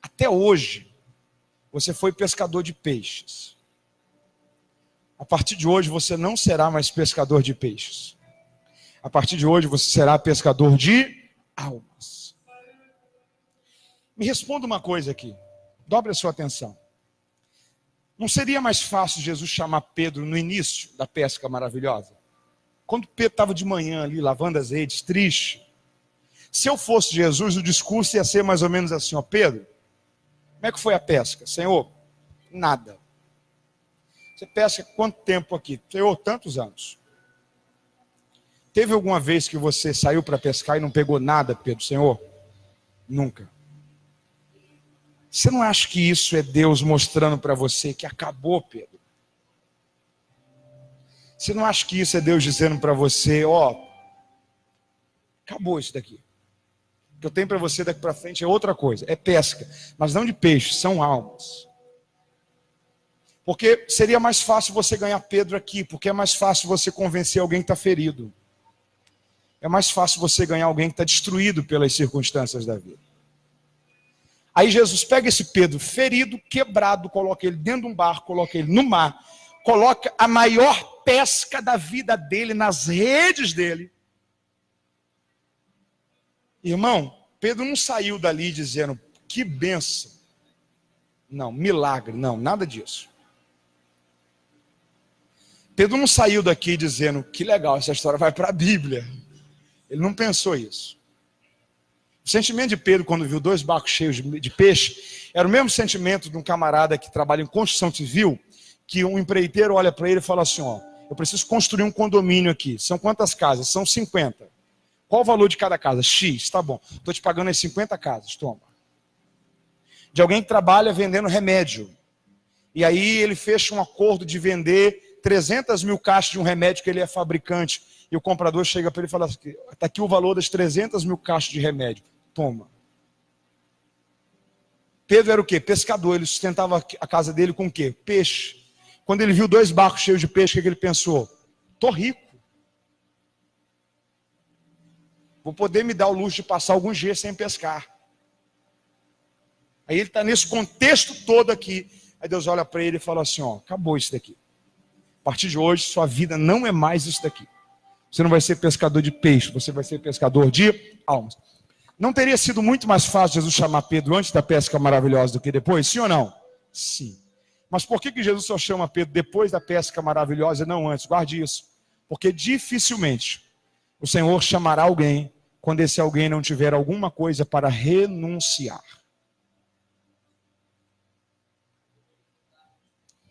Até hoje, você foi pescador de peixes. A partir de hoje, você não será mais pescador de peixes. A partir de hoje, você será pescador de almas. Me responda uma coisa aqui. Dobre a sua atenção. Não seria mais fácil Jesus chamar Pedro no início da pesca maravilhosa? Quando Pedro estava de manhã ali, lavando as redes, triste. Se eu fosse Jesus, o discurso ia ser mais ou menos assim: ó, Pedro, como é que foi a pesca? Senhor, nada. Você pesca quanto tempo aqui? Senhor, tantos anos. Teve alguma vez que você saiu para pescar e não pegou nada, Pedro? Senhor, nunca. Você não acha que isso é Deus mostrando para você que acabou, Pedro? Você não acha que isso é Deus dizendo para você, ó, acabou isso daqui. O que eu tenho para você daqui para frente é outra coisa, é pesca, mas não de peixe, são almas. Porque seria mais fácil você ganhar Pedro aqui, porque é mais fácil você convencer alguém que está ferido. É mais fácil você ganhar alguém que está destruído pelas circunstâncias da vida. Aí Jesus pega esse Pedro ferido, quebrado, coloca ele dentro de um barco, coloca ele no mar, coloca a maior pesca da vida dele nas redes dele. Irmão, Pedro não saiu dali dizendo, que bênção. Não, milagre, não, nada disso. Pedro não saiu daqui dizendo, que legal, essa história vai para a Bíblia. Ele não pensou isso. O sentimento de Pedro, quando viu 2 barcos cheios de peixe, era o mesmo sentimento de um camarada que trabalha em construção civil, que um empreiteiro olha para ele e fala assim, ó, eu preciso construir um condomínio aqui. São quantas casas? São 50. Qual o valor de cada casa? X, tá bom. Estou te pagando as 50 casas, toma. De alguém que trabalha vendendo remédio. E aí ele fecha um acordo de vender 300 mil caixas de um remédio que ele é fabricante. E o comprador chega para ele e fala assim, está aqui o valor das 300 mil caixas de remédio. Toma. Pedro era o quê? Pescador. Ele sustentava a casa dele com o quê? Peixe. Quando ele viu 2 barcos cheios de peixe, o que ele pensou? Estou rico. Vou poder me dar o luxo de passar alguns dias sem pescar. Aí ele está nesse contexto todo aqui. Aí Deus olha para ele e fala assim, ó, acabou isso daqui. A partir de hoje, sua vida não é mais isso daqui. Você não vai ser pescador de peixe, você vai ser pescador de almas. Não teria sido muito mais fácil Jesus chamar Pedro antes da pesca maravilhosa do que depois? Sim ou não? Sim. Mas por que Jesus só chama Pedro depois da pesca maravilhosa e não antes? Guarde isso. Porque dificilmente o Senhor chamará alguém quando esse alguém não tiver alguma coisa para renunciar.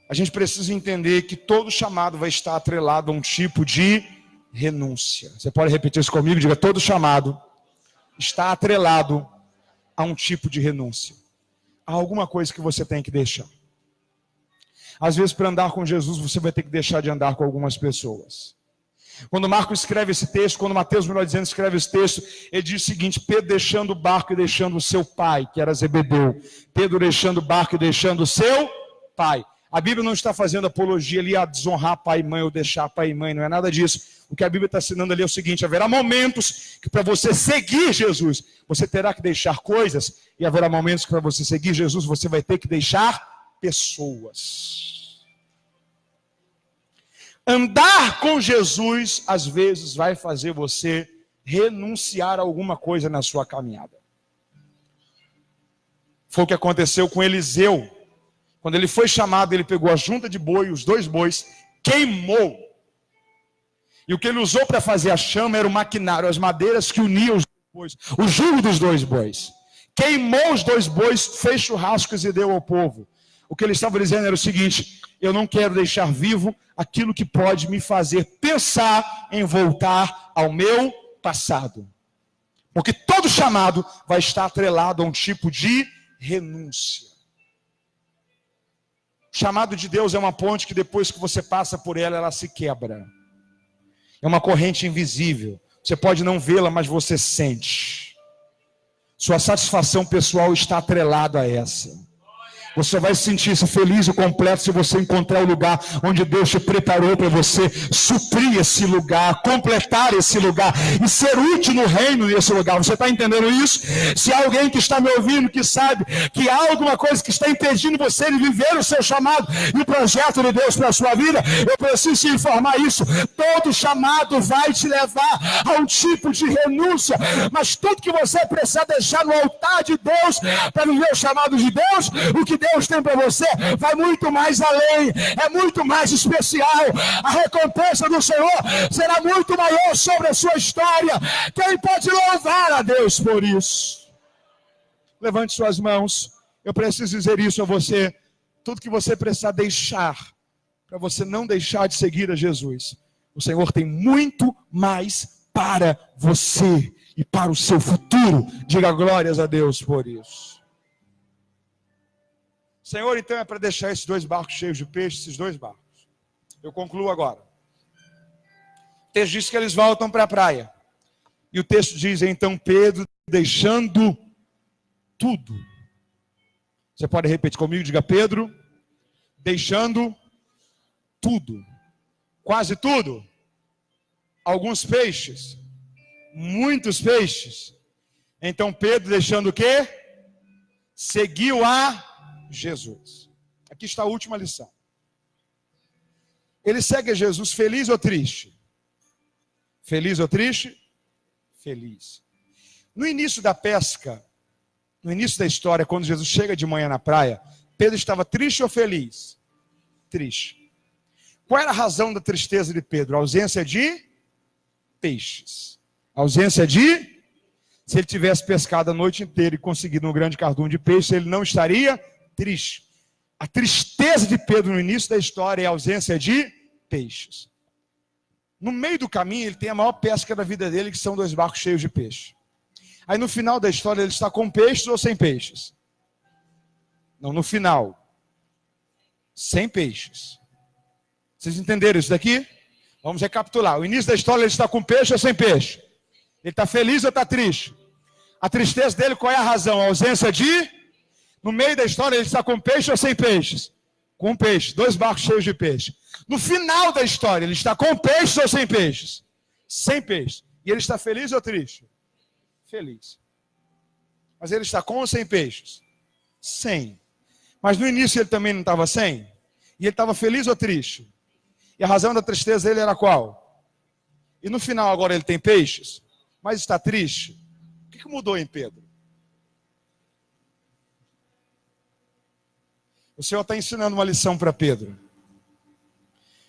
A gente precisa entender que todo chamado vai estar atrelado a um tipo de renúncia. Você pode repetir isso comigo? Diga, todo chamado está atrelado a um tipo de renúncia. Há alguma coisa que você tem que deixar. Às vezes, para andar com Jesus, você vai ter que deixar de andar com algumas pessoas. Quando Marcos escreve esse texto, quando Mateus, melhor dizendo, escreve esse texto, ele diz o seguinte, Pedro deixando o barco e deixando o seu pai, que era Zebedeu. Pedro deixando o barco e deixando o seu pai. A Bíblia não está fazendo apologia ali a desonrar pai e mãe ou deixar pai e mãe, não é nada disso. O que a Bíblia está ensinando ali é o seguinte, haverá momentos que para você seguir Jesus, você terá que deixar coisas, e haverá momentos que para você seguir Jesus, você vai ter que deixar pessoas. Andar com Jesus, às vezes, vai fazer você renunciar a alguma coisa na sua caminhada. Foi o que aconteceu com Eliseu. Quando ele foi chamado, ele pegou a junta de boi, os 2 bois, queimou. E o que ele usou para fazer a chama era o maquinário, as madeiras que uniam os 2 bois, o jugo dos 2 bois. Queimou os 2 bois, fez churrascos e deu ao povo. O que ele estava dizendo era o seguinte, eu não quero deixar vivo aquilo que pode me fazer pensar em voltar ao meu passado. Porque todo chamado vai estar atrelado a um tipo de renúncia. O chamado de Deus é uma ponte que depois que você passa por ela, ela se quebra. É uma corrente invisível. Você pode não vê-la, mas você sente. Sua satisfação pessoal está atrelada a essa. Você vai se sentir feliz e completo se você encontrar o lugar onde Deus te preparou para você suprir esse lugar, completar esse lugar e ser útil no reino nesse lugar. Você está entendendo isso? Se há alguém que está me ouvindo, que sabe que há alguma coisa que está impedindo você de viver o seu chamado e o projeto de Deus para a sua vida, eu preciso te informar isso. Todo chamado vai te levar a um tipo de renúncia, mas tudo que você precisa deixar no altar de Deus para viver o chamado de Deus, o que Deus tem para você vai muito mais além, é muito mais especial. A recompensa do Senhor será muito maior sobre a sua história. Quem pode louvar a Deus por isso? Levante suas mãos. Eu preciso dizer isso a você. Tudo que você precisar deixar, para você não deixar de seguir a Jesus, o Senhor tem muito mais para você e para o seu futuro. Diga glórias a Deus por isso. Senhor, então é para deixar esses 2 barcos cheios de peixe, esses 2 barcos. Eu concluo agora. O texto diz que eles voltam para a praia. E o texto diz, então Pedro, deixando tudo. Você pode repetir comigo? Diga, Pedro, deixando tudo. Quase tudo. Alguns peixes. Muitos peixes. Então Pedro, deixando o quê? Seguiu a Jesus. Aqui está a última lição. Ele segue a Jesus feliz ou triste? Feliz ou triste? Feliz. No início da pesca, no início da história, quando Jesus chega de manhã na praia, Pedro estava triste ou feliz? Triste. Qual era a razão da tristeza de Pedro? A ausência de peixes. A ausência de... Se ele tivesse pescado a noite inteira e conseguido um grande cardume de peixe, ele não estaria triste. A tristeza de Pedro no início da história é a ausência de peixes. No meio do caminho, ele tem a maior pesca da vida dele, que são 2 barcos cheios de peixe. Aí no final da história, ele está com peixes ou sem peixes? Não, no final. Sem peixes. Vocês entenderam isso daqui? Vamos recapitular. O início da história, ele está com peixe ou sem peixe? Ele está feliz ou está triste? A tristeza dele, qual é a razão? A ausência de... No meio da história, ele está com peixe ou sem peixes? Com peixe. 2 barcos cheios de peixe. No final da história, ele está com peixes ou sem peixes? Sem peixes. E ele está feliz ou triste? Feliz. Mas ele está com ou sem peixes? Sem. Mas no início ele também não estava sem? E ele estava feliz ou triste? E a razão da tristeza dele era qual? E no final agora ele tem peixes? Mas está triste? O que mudou em Pedro? O Senhor está ensinando uma lição para Pedro.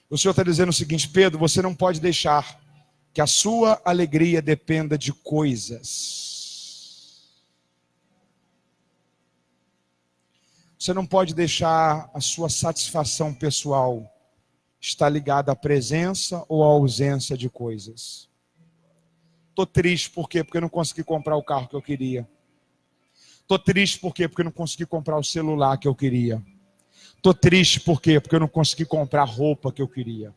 O Senhor está dizendo o seguinte: Pedro, você não pode deixar que a sua alegria dependa de coisas. Você não pode deixar a sua satisfação pessoal estar ligada à presença ou à ausência de coisas. Estou triste, por quê? Porque eu não consegui comprar o carro que eu queria. Estou triste, por quê? Porque eu não consegui comprar o celular que eu queria. Estou triste, por quê? Porque eu não consegui comprar a roupa que eu queria.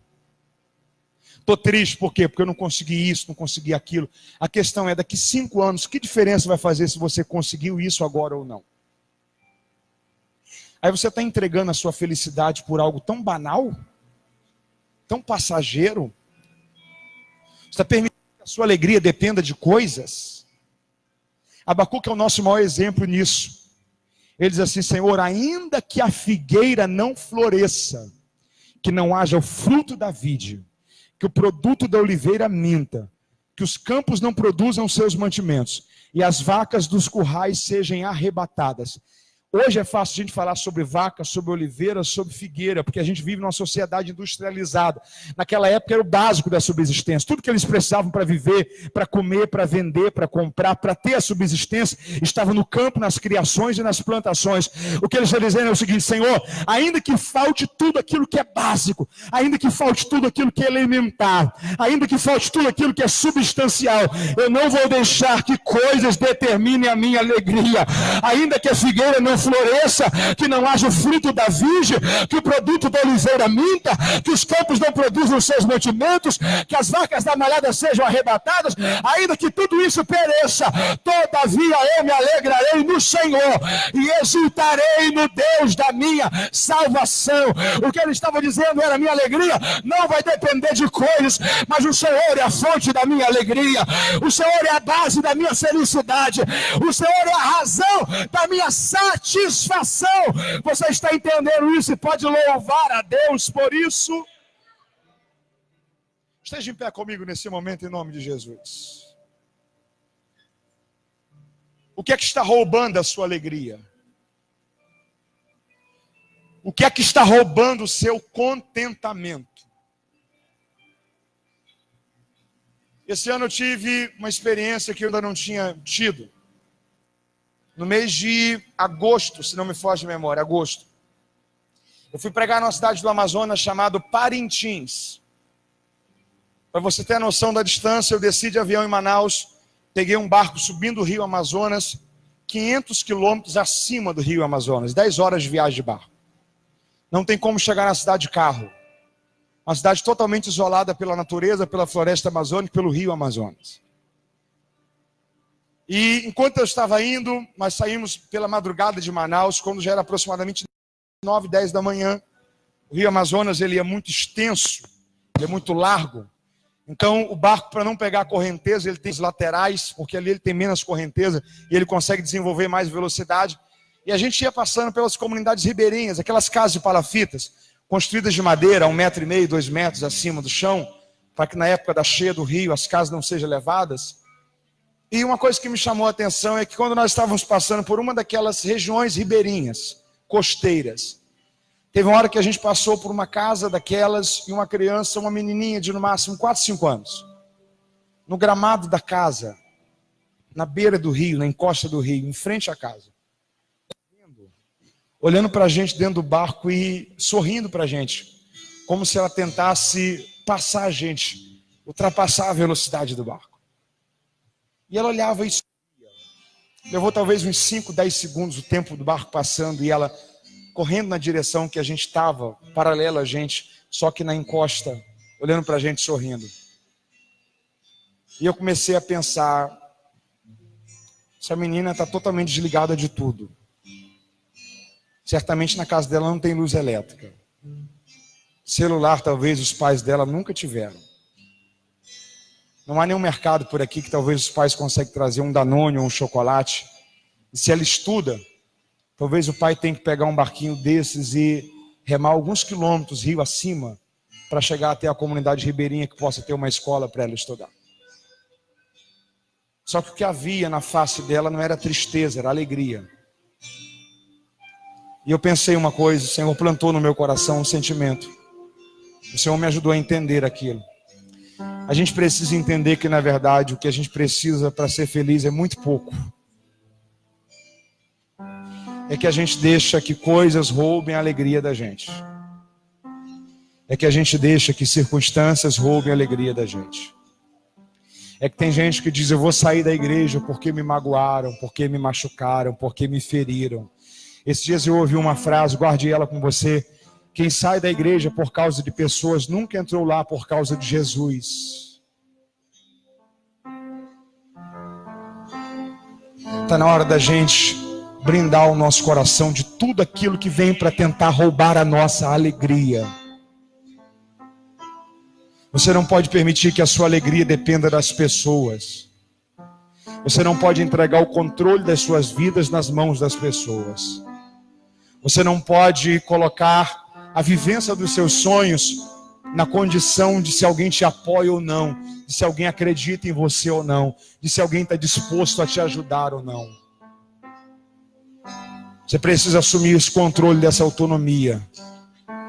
Estou triste, por quê? Porque eu não consegui isso, não consegui aquilo. A questão é, daqui 5 anos, que diferença vai fazer se você conseguiu isso agora ou não? Aí você está entregando a sua felicidade por algo tão banal, tão passageiro. Você está permitindo que a sua alegria dependa de coisas. Abacuque é o nosso maior exemplo nisso. Ele diz assim: Senhor, ainda que a figueira não floresça, que não haja o fruto da vide, que o produto da oliveira minta, que os campos não produzam seus mantimentos, e as vacas dos currais sejam arrebatadas. Hoje é fácil a gente falar sobre vaca, sobre oliveira, sobre figueira, porque a gente vive numa sociedade industrializada. Naquela época era o básico da subsistência. Tudo que eles precisavam para viver, para comer, para vender, para comprar, para ter a subsistência, estava no campo, nas criações e nas plantações. O que eles estão dizendo é o seguinte: Senhor, ainda que falte tudo aquilo que é básico, ainda que falte tudo aquilo que é elementar, ainda que falte tudo aquilo que é substancial, eu não vou deixar que coisas determinem a minha alegria. Ainda que a figueira não floresça, que não haja o fruto da vide, que o produto da oliveira minta, que os campos não produzam seus mantimentos, que as vacas da malhada sejam arrebatadas, ainda que tudo isso pereça, todavia eu me alegrarei no Senhor e exultarei no Deus da minha salvação. O que ele estava dizendo era: minha alegria não vai depender de coisas, mas o Senhor é a fonte da minha alegria, o Senhor é a base da minha felicidade, o Senhor é a razão da minha satisfação. Você está entendendo isso e pode louvar a Deus por isso? Esteja em pé comigo nesse momento em nome de Jesus. O que é que está roubando a sua alegria? O que é que está roubando o seu contentamento? Esse ano eu tive uma experiência que eu ainda não tinha tido. No mês de agosto, se não me foge a memória, agosto, eu fui pregar numa cidade do Amazonas chamada Parintins. Para você ter a noção da distância, eu desci de avião em Manaus, peguei um barco subindo o rio Amazonas, 500 quilômetros acima do rio Amazonas, 10 horas de viagem de barco. Não tem como chegar na cidade de carro. Uma cidade totalmente isolada pela natureza, pela floresta amazônica, pelo rio Amazonas. E enquanto eu estava indo, nós saímos pela madrugada de Manaus, quando já era aproximadamente 9, 10 da manhã. O rio Amazonas ele é muito extenso, ele é muito largo. Então o barco, para não pegar a correnteza, ele tem os laterais, porque ali ele tem menos correnteza e ele consegue desenvolver mais velocidade. E a gente ia passando pelas comunidades ribeirinhas, aquelas casas de palafitas, construídas de madeira, 1,5 m, 2 metros acima do chão, para que na época da cheia do rio as casas não sejam levadas. E uma coisa que me chamou a atenção é que quando nós estávamos passando por uma daquelas regiões ribeirinhas, costeiras, teve uma hora que a gente passou por uma casa daquelas e uma criança, uma menininha de no máximo 4, 5 anos, no gramado da casa, na beira do rio, na encosta do rio, em frente à casa, olhando para a gente dentro do barco e sorrindo para a gente, como se ela tentasse passar a gente, ultrapassar a velocidade do barco. E ela olhava e sorria. Levou talvez uns 5, 10 segundos o tempo do barco passando e ela correndo na direção que a gente estava, paralela a gente, só que na encosta, olhando para a gente sorrindo. E eu comecei a pensar, essa menina está totalmente desligada de tudo. Certamente na casa dela não tem luz elétrica. Celular talvez os pais dela nunca tiveram. Não há nenhum mercado por aqui que talvez os pais consigam trazer um Danone ou um chocolate. E se ela estuda, talvez o pai tenha que pegar um barquinho desses e remar alguns quilômetros rio acima para chegar até a comunidade ribeirinha que possa ter uma escola para ela estudar. Só que o que havia na face dela não era tristeza, era alegria. E eu pensei uma coisa, o Senhor plantou no meu coração um sentimento. O Senhor me ajudou a entender aquilo. A gente precisa entender que, na verdade, o que a gente precisa para ser feliz é muito pouco. É que a gente deixa que coisas roubem a alegria da gente. É que a gente deixa que circunstâncias roubem a alegria da gente. É que tem gente que diz, eu vou sair da igreja porque me magoaram, porque me machucaram, porque me feriram. Esses dias eu ouvi uma frase, guarde ela com você. Quem sai da igreja por causa de pessoas nunca entrou lá por causa de Jesus. Está na hora da gente brindar o nosso coração de tudo aquilo que vem para tentar roubar a nossa alegria. Você não pode permitir que a sua alegria dependa das pessoas. Você não pode entregar o controle das suas vidas nas mãos das pessoas. Você não pode colocar a vivência dos seus sonhos na condição de se alguém te apoia ou não, de se alguém acredita em você ou não, de se alguém está disposto a te ajudar ou não. Você precisa assumir esse controle dessa autonomia.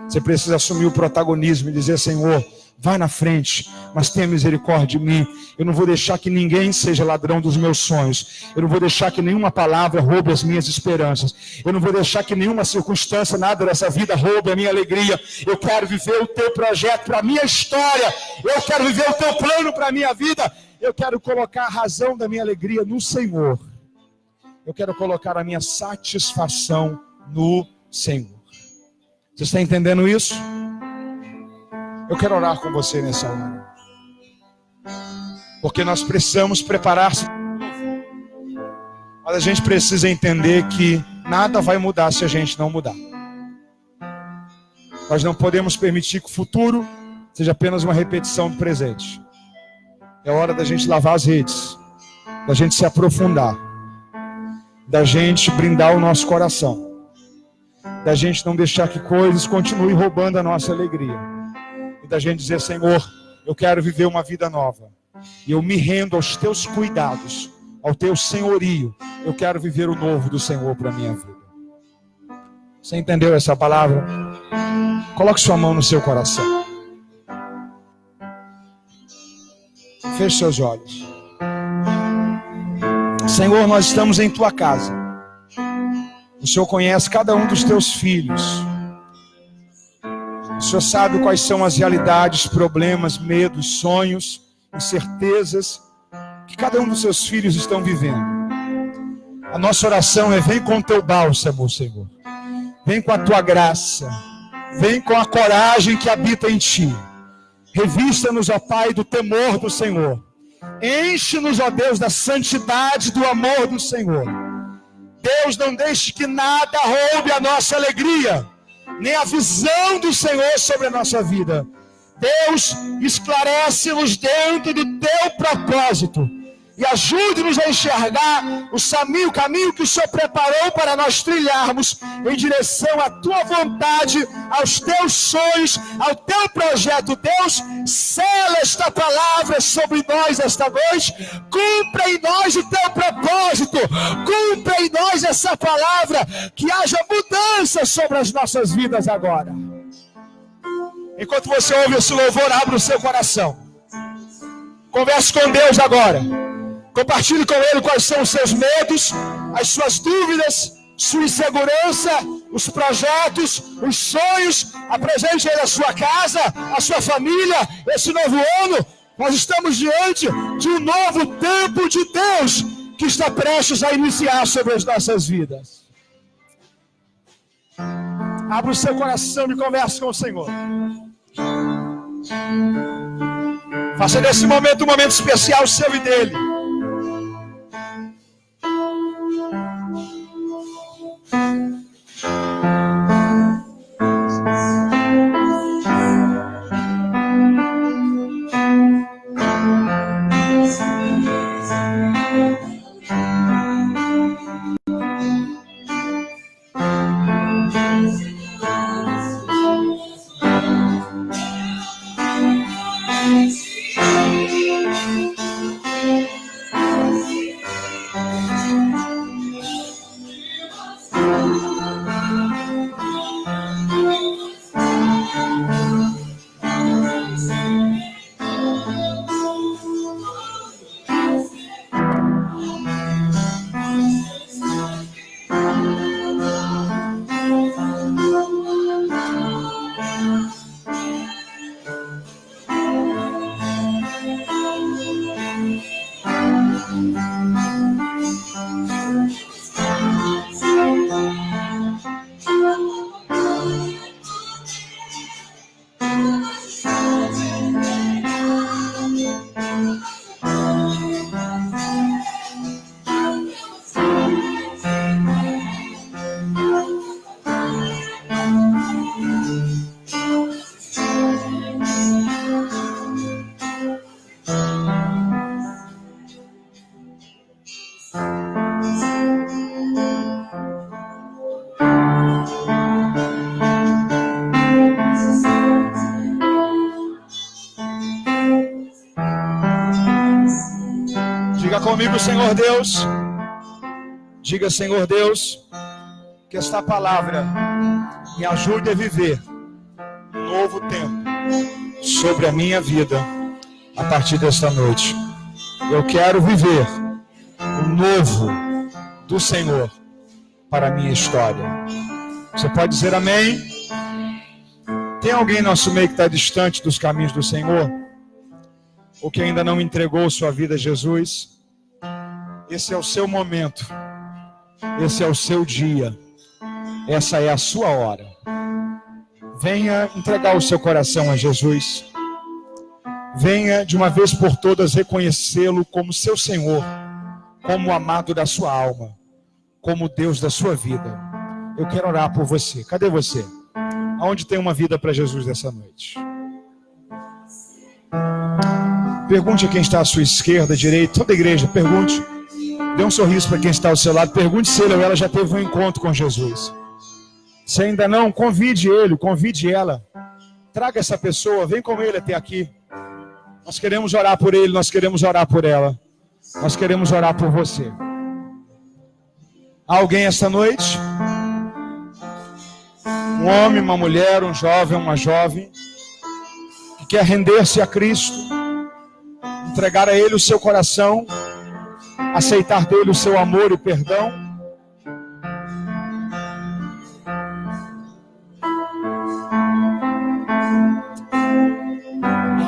Você precisa assumir o protagonismo e dizer, Senhor, vai na frente, mas tenha misericórdia de mim. Eu não vou deixar que ninguém seja ladrão dos meus sonhos. Eu não vou deixar que nenhuma palavra roube as minhas esperanças. Eu não vou deixar que nenhuma circunstância, nada dessa vida roube a minha alegria. Eu quero viver o teu projeto para a minha história. Eu quero viver o teu plano para a minha vida. Eu quero colocar a razão da minha alegria no Senhor. Eu quero colocar a minha satisfação no Senhor. Você está entendendo isso? Eu quero orar com você nessa hora. Porque nós precisamos preparar-se. Mas a gente precisa entender que nada vai mudar se a gente não mudar. Nós não podemos permitir que o futuro seja apenas uma repetição do presente. É hora da gente lavar as redes, da gente se aprofundar, da gente brindar o nosso coração, da gente não deixar que coisas continuem roubando a nossa alegria. E da gente dizer, Senhor, eu quero viver uma vida nova. E eu me rendo aos teus cuidados, ao teu senhorio. Eu quero viver o novo do Senhor para a minha vida. Você entendeu essa palavra? Coloque sua mão no seu coração. Feche seus olhos. Senhor, nós estamos em tua casa. O Senhor conhece cada um dos teus filhos. O Senhor sabe quais são as realidades, problemas, medos, sonhos, incertezas que cada um dos seus filhos estão vivendo. A nossa oração é: vem com o teu bálsamo, Senhor. Vem com a tua graça. Vem com a coragem que habita em ti. Revista-nos, ó Pai, do temor do Senhor. Enche-nos, ó Deus, da santidade do amor do Senhor. Deus, não deixe que nada roube a nossa alegria, nem a visão do Senhor sobre a nossa vida. Deus, esclarece-nos dentro do teu propósito e ajude-nos a enxergar o caminho que o Senhor preparou para nós trilharmos em direção à tua vontade, aos teus sonhos, ao teu projeto. Deus, sela esta palavra sobre nós esta noite, cumpra em nós o teu propósito, cumpra em nós essa palavra, que haja mudança sobre as nossas vidas agora. Enquanto você ouve esse louvor, abra o seu coração, converse com Deus agora. Compartilhe com Ele quais são os seus medos, as suas dúvidas, sua insegurança, os projetos, os sonhos. Apresente Ele a sua casa, a sua família, esse novo ano. Nós estamos diante de um novo tempo de Deus que está prestes a iniciar sobre as nossas vidas. Abra o seu coração e converse com o Senhor. Faça desse momento um momento especial seu e dele. Comigo, Senhor Deus. Diga, Senhor Deus, que esta palavra me ajude a viver um novo tempo sobre a minha vida a partir desta noite. Eu quero viver o novo do Senhor para a minha história. Você pode dizer amém? Tem alguém no nosso meio que está distante dos caminhos do Senhor? Ou que ainda não entregou sua vida a Jesus? Esse é o seu momento, esse é o seu dia, essa é a sua hora. Venha entregar o seu coração a Jesus. Venha de uma vez por todas reconhecê-lo como seu Senhor, como o amado da sua alma, como o Deus da sua vida. Eu quero orar por você. Cadê você? Aonde tem uma vida para Jesus nessa noite? Pergunte a quem está à sua esquerda, direita, toda a igreja, pergunte. Dê um sorriso para quem está ao seu lado. Pergunte se ele ou ela já teve um encontro com Jesus. Se ainda não, convide ele, convide ela. Traga essa pessoa, vem com ele até aqui. Nós queremos orar por ele, nós queremos orar por ela. Nós queremos orar por você. Há alguém esta noite? Um homem, uma mulher, um jovem, uma jovem, que quer render-se a Cristo, entregar a ele o seu coração, aceitar dele o seu amor e perdão.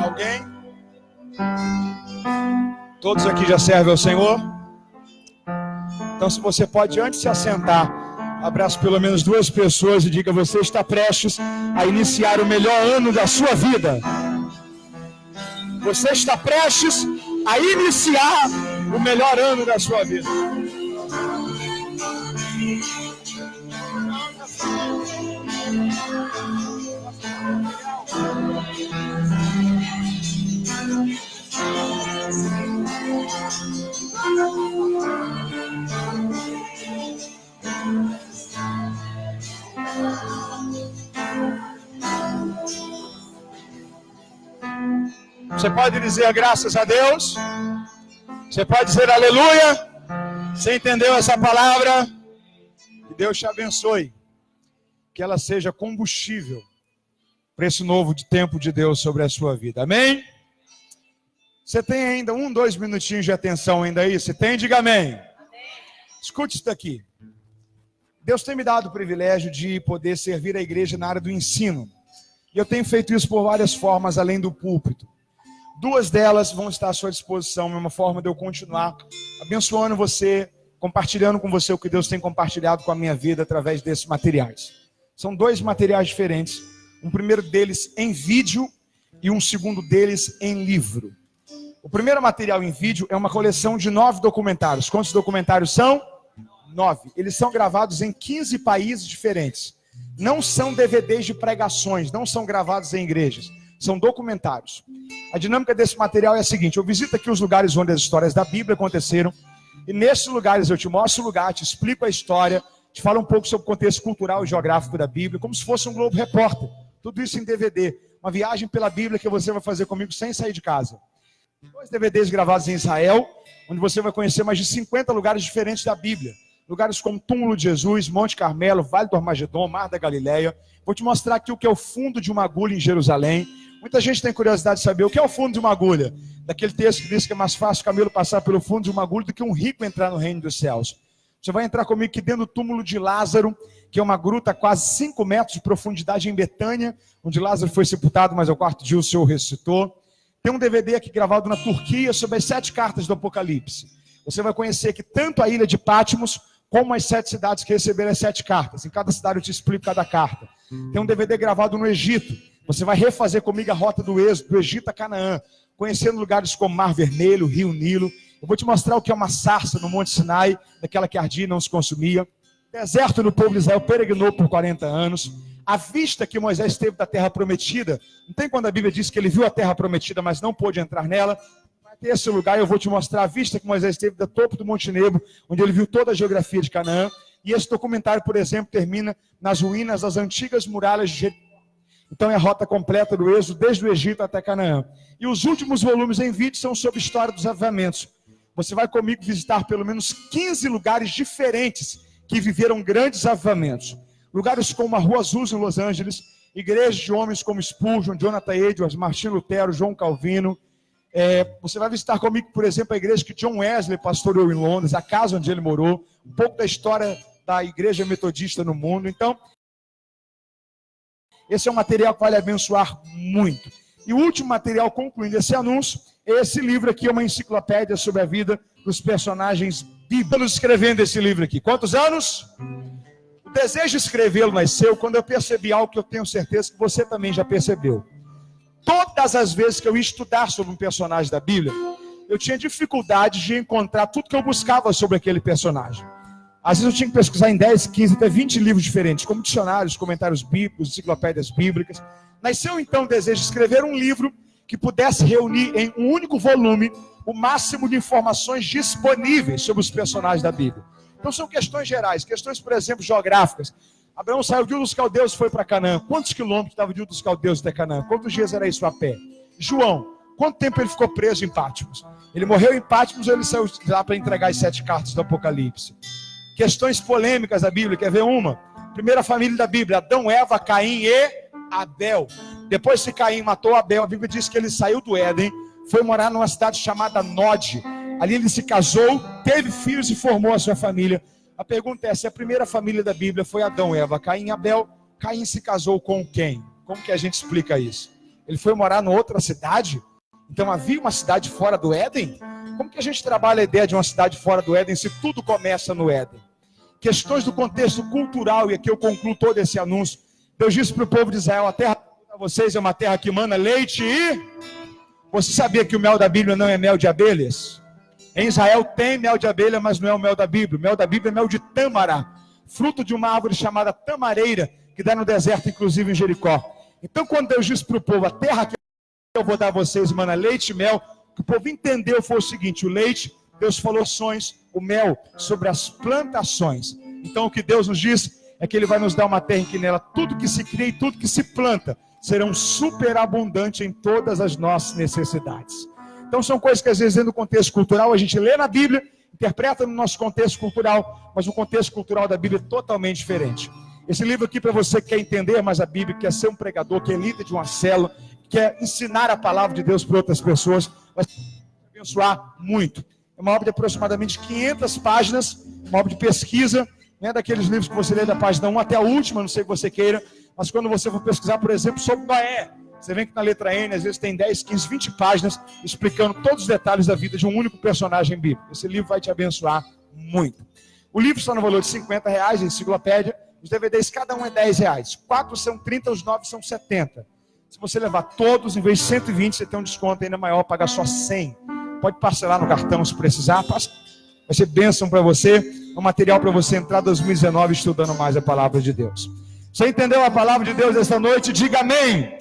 Alguém? Todos aqui já servem ao Senhor? Então, se você pode, antes de se assentar, abrace pelo menos 2 pessoas e diga: você está prestes a iniciar o melhor ano da sua vida. Você está prestes a iniciar o melhor ano da sua vida. Você pode dizer graças a Deus. Você pode dizer aleluia. Você entendeu essa palavra? Que Deus te abençoe. Que ela seja combustível para esse novo tempo de Deus sobre a sua vida. Amém? Você tem ainda 2 minutinhos de atenção ainda aí? Se tem, diga amém. Escute isso daqui. Deus tem me dado o privilégio de poder servir a igreja na área do ensino. E eu tenho feito isso por várias formas, além do púlpito. 2 delas vão estar à sua disposição, é uma forma de eu continuar abençoando você, compartilhando com você o que Deus tem compartilhado com a minha vida através desses materiais. São 2 materiais diferentes, um primeiro deles em vídeo e um segundo deles em livro. O primeiro material em vídeo é uma coleção de 9 documentários. Quantos documentários são? 9. Eles são gravados em 15 países diferentes. Não são DVDs de pregações, não são gravados em igrejas. São documentários. A dinâmica desse material é a seguinte: eu visito aqui os lugares onde as histórias da Bíblia aconteceram, e nesses lugares eu te mostro o lugar, te explico a história, te falo um pouco sobre o contexto cultural e geográfico da Bíblia, como se fosse um Globo Repórter. Tudo isso em DVD. Uma viagem pela Bíblia que você vai fazer comigo sem sair de casa. 2 DVDs gravados em Israel, onde você vai conhecer mais de 50 lugares diferentes da Bíblia. Lugares como Túmulo de Jesus, Monte Carmelo, Vale do Armagedon, Mar da Galileia. Vou te mostrar aqui o que é o fundo de uma agulha em Jerusalém. Muita gente tem curiosidade de saber o que é o fundo de uma agulha. Daquele texto que diz que é mais fácil o camelo passar pelo fundo de uma agulha do que um rico entrar no reino dos céus. Você vai entrar comigo aqui dentro do túmulo de Lázaro, que é uma gruta a quase 5 metros de profundidade em Betânia, onde Lázaro foi sepultado, mas ao 4º dia o Senhor ressuscitou. Tem um DVD aqui gravado na Turquia sobre as 7 cartas do Apocalipse. Você vai conhecer que tanto a ilha de Patmos, como as 7 cidades que receberam as 7 cartas. Em cada cidade eu te explico cada carta. Tem um DVD gravado no Egito. Você vai refazer comigo a rota do êxodo, do Egito a Canaã, conhecendo lugares como Mar Vermelho, Rio Nilo. Eu vou te mostrar o que é uma sarça no Monte Sinai, daquela que ardia e não se consumia. Deserto no povo de Israel peregrinou por 40 anos. A vista que Moisés teve da terra prometida, não tem quando a Bíblia diz que ele viu a terra prometida, mas não pôde entrar nela. Vai ter esse lugar e eu vou te mostrar a vista que Moisés teve do topo do Monte Nebo, onde ele viu toda a geografia de Canaã. E esse documentário, por exemplo, termina nas ruínas das antigas muralhas de Jericó. Então é a rota completa do êxodo, desde o Egito até Canaã. E os últimos volumes em vídeo são sobre a história dos avivamentos. Você vai comigo visitar pelo menos 15 lugares diferentes que viveram grandes avivamentos. Lugares como a Rua Azusa em Los Angeles, igrejas de homens como Spurgeon, Jonathan Edwards, Martin Lutero, João Calvino. Você vai visitar comigo, por exemplo, a igreja que John Wesley pastoreou em Londres, a casa onde ele morou, um pouco da história da igreja metodista no mundo. Então, esse é um material que vai lhe abençoar muito. E o último material, concluindo esse anúncio, é esse livro aqui, uma enciclopédia sobre a vida dos personagens bíblicos. Estamos escrevendo esse livro aqui. Quantos anos? O desejo de escrevê-lo nasceu quando eu percebi algo que eu tenho certeza que você também já percebeu. Todas as vezes que eu ia estudar sobre um personagem da Bíblia, eu tinha dificuldade de encontrar tudo que eu buscava sobre aquele personagem. Às vezes eu tinha que pesquisar em 10, 15, até 20 livros diferentes, como dicionários, comentários bíblicos, enciclopédias bíblicas. Nasceu então o desejo de escrever um livro que pudesse reunir em um único volume o máximo de informações disponíveis sobre os personagens da Bíblia. Então são questões gerais, questões, por exemplo, geográficas. Abraão saiu de Ur dos Caldeus e foi para Canaã. Quantos quilômetros estava de Ur dos Caldeus até Canaã? Quantos dias era isso a pé? João, quanto tempo ele ficou preso em Patmos? Ele morreu em Patmos ou ele saiu lá para entregar as 7 cartas do Apocalipse? Questões polêmicas da Bíblia, quer ver uma? Primeira família da Bíblia, Adão, Eva, Caim e Abel. Depois que Caim matou Abel, a Bíblia diz que ele saiu do Éden, foi morar numa cidade chamada Nod. Ali ele se casou, teve filhos e formou a sua família. A pergunta é, se a primeira família da Bíblia foi Adão, Eva, Caim e Abel, Caim se casou com quem? Como que a gente explica isso? Ele foi morar em outra cidade? Então havia uma cidade fora do Éden? Como que a gente trabalha a ideia de uma cidade fora do Éden se tudo começa no Éden? Questões do contexto cultural, e aqui eu concluo todo esse anúncio. Deus disse para o povo de Israel: a terra para vocês é uma terra que mana leite e... Você sabia que o mel da Bíblia não é mel de abelhas? Em Israel tem mel de abelha, mas não é o mel da Bíblia. O mel da Bíblia é mel de tâmara, fruto de uma árvore chamada tamareira, que dá no deserto, inclusive em Jericó. Então, quando Deus disse para o povo: a terra que eu vou dar a vocês mana leite e mel, o que o povo entendeu foi o seguinte: o leite, Deus falou ações, o mel sobre as plantações. Então, o que Deus nos diz é que Ele vai nos dar uma terra em que nela tudo que se cria e tudo que se planta serão superabundantes em todas as nossas necessidades. Então, são coisas que às vezes dentro do contexto cultural a gente lê na Bíblia, interpreta no nosso contexto cultural, mas o contexto cultural da Bíblia é totalmente diferente. Esse livro aqui, para você que quer entender mais a Bíblia, quer ser um pregador, quer líder de uma célula, quer ensinar a palavra de Deus para outras pessoas, vai abençoar muito. É uma obra de aproximadamente 500 páginas, uma obra de pesquisa, não é daqueles livros que você lê da página 1 até a última, não sei o que você queira, mas quando você for pesquisar, por exemplo, sobre Noé, você vê que na letra N, às vezes tem 10, 15, 20 páginas explicando todos os detalhes da vida de um único personagem bíblico. Esse livro vai te abençoar muito. O livro está no valor de R$50, enciclopédia. Os DVDs, cada um é R$10. 4 são 30, os 9 são 70. Se você levar todos, em vez de 120, você tem um desconto ainda maior, pagar só 100. Pode parcelar no cartão se precisar. Vai ser bênção para você. É um material para você entrar em 2019 estudando mais a palavra de Deus. Você entendeu a palavra de Deus esta noite? Diga amém.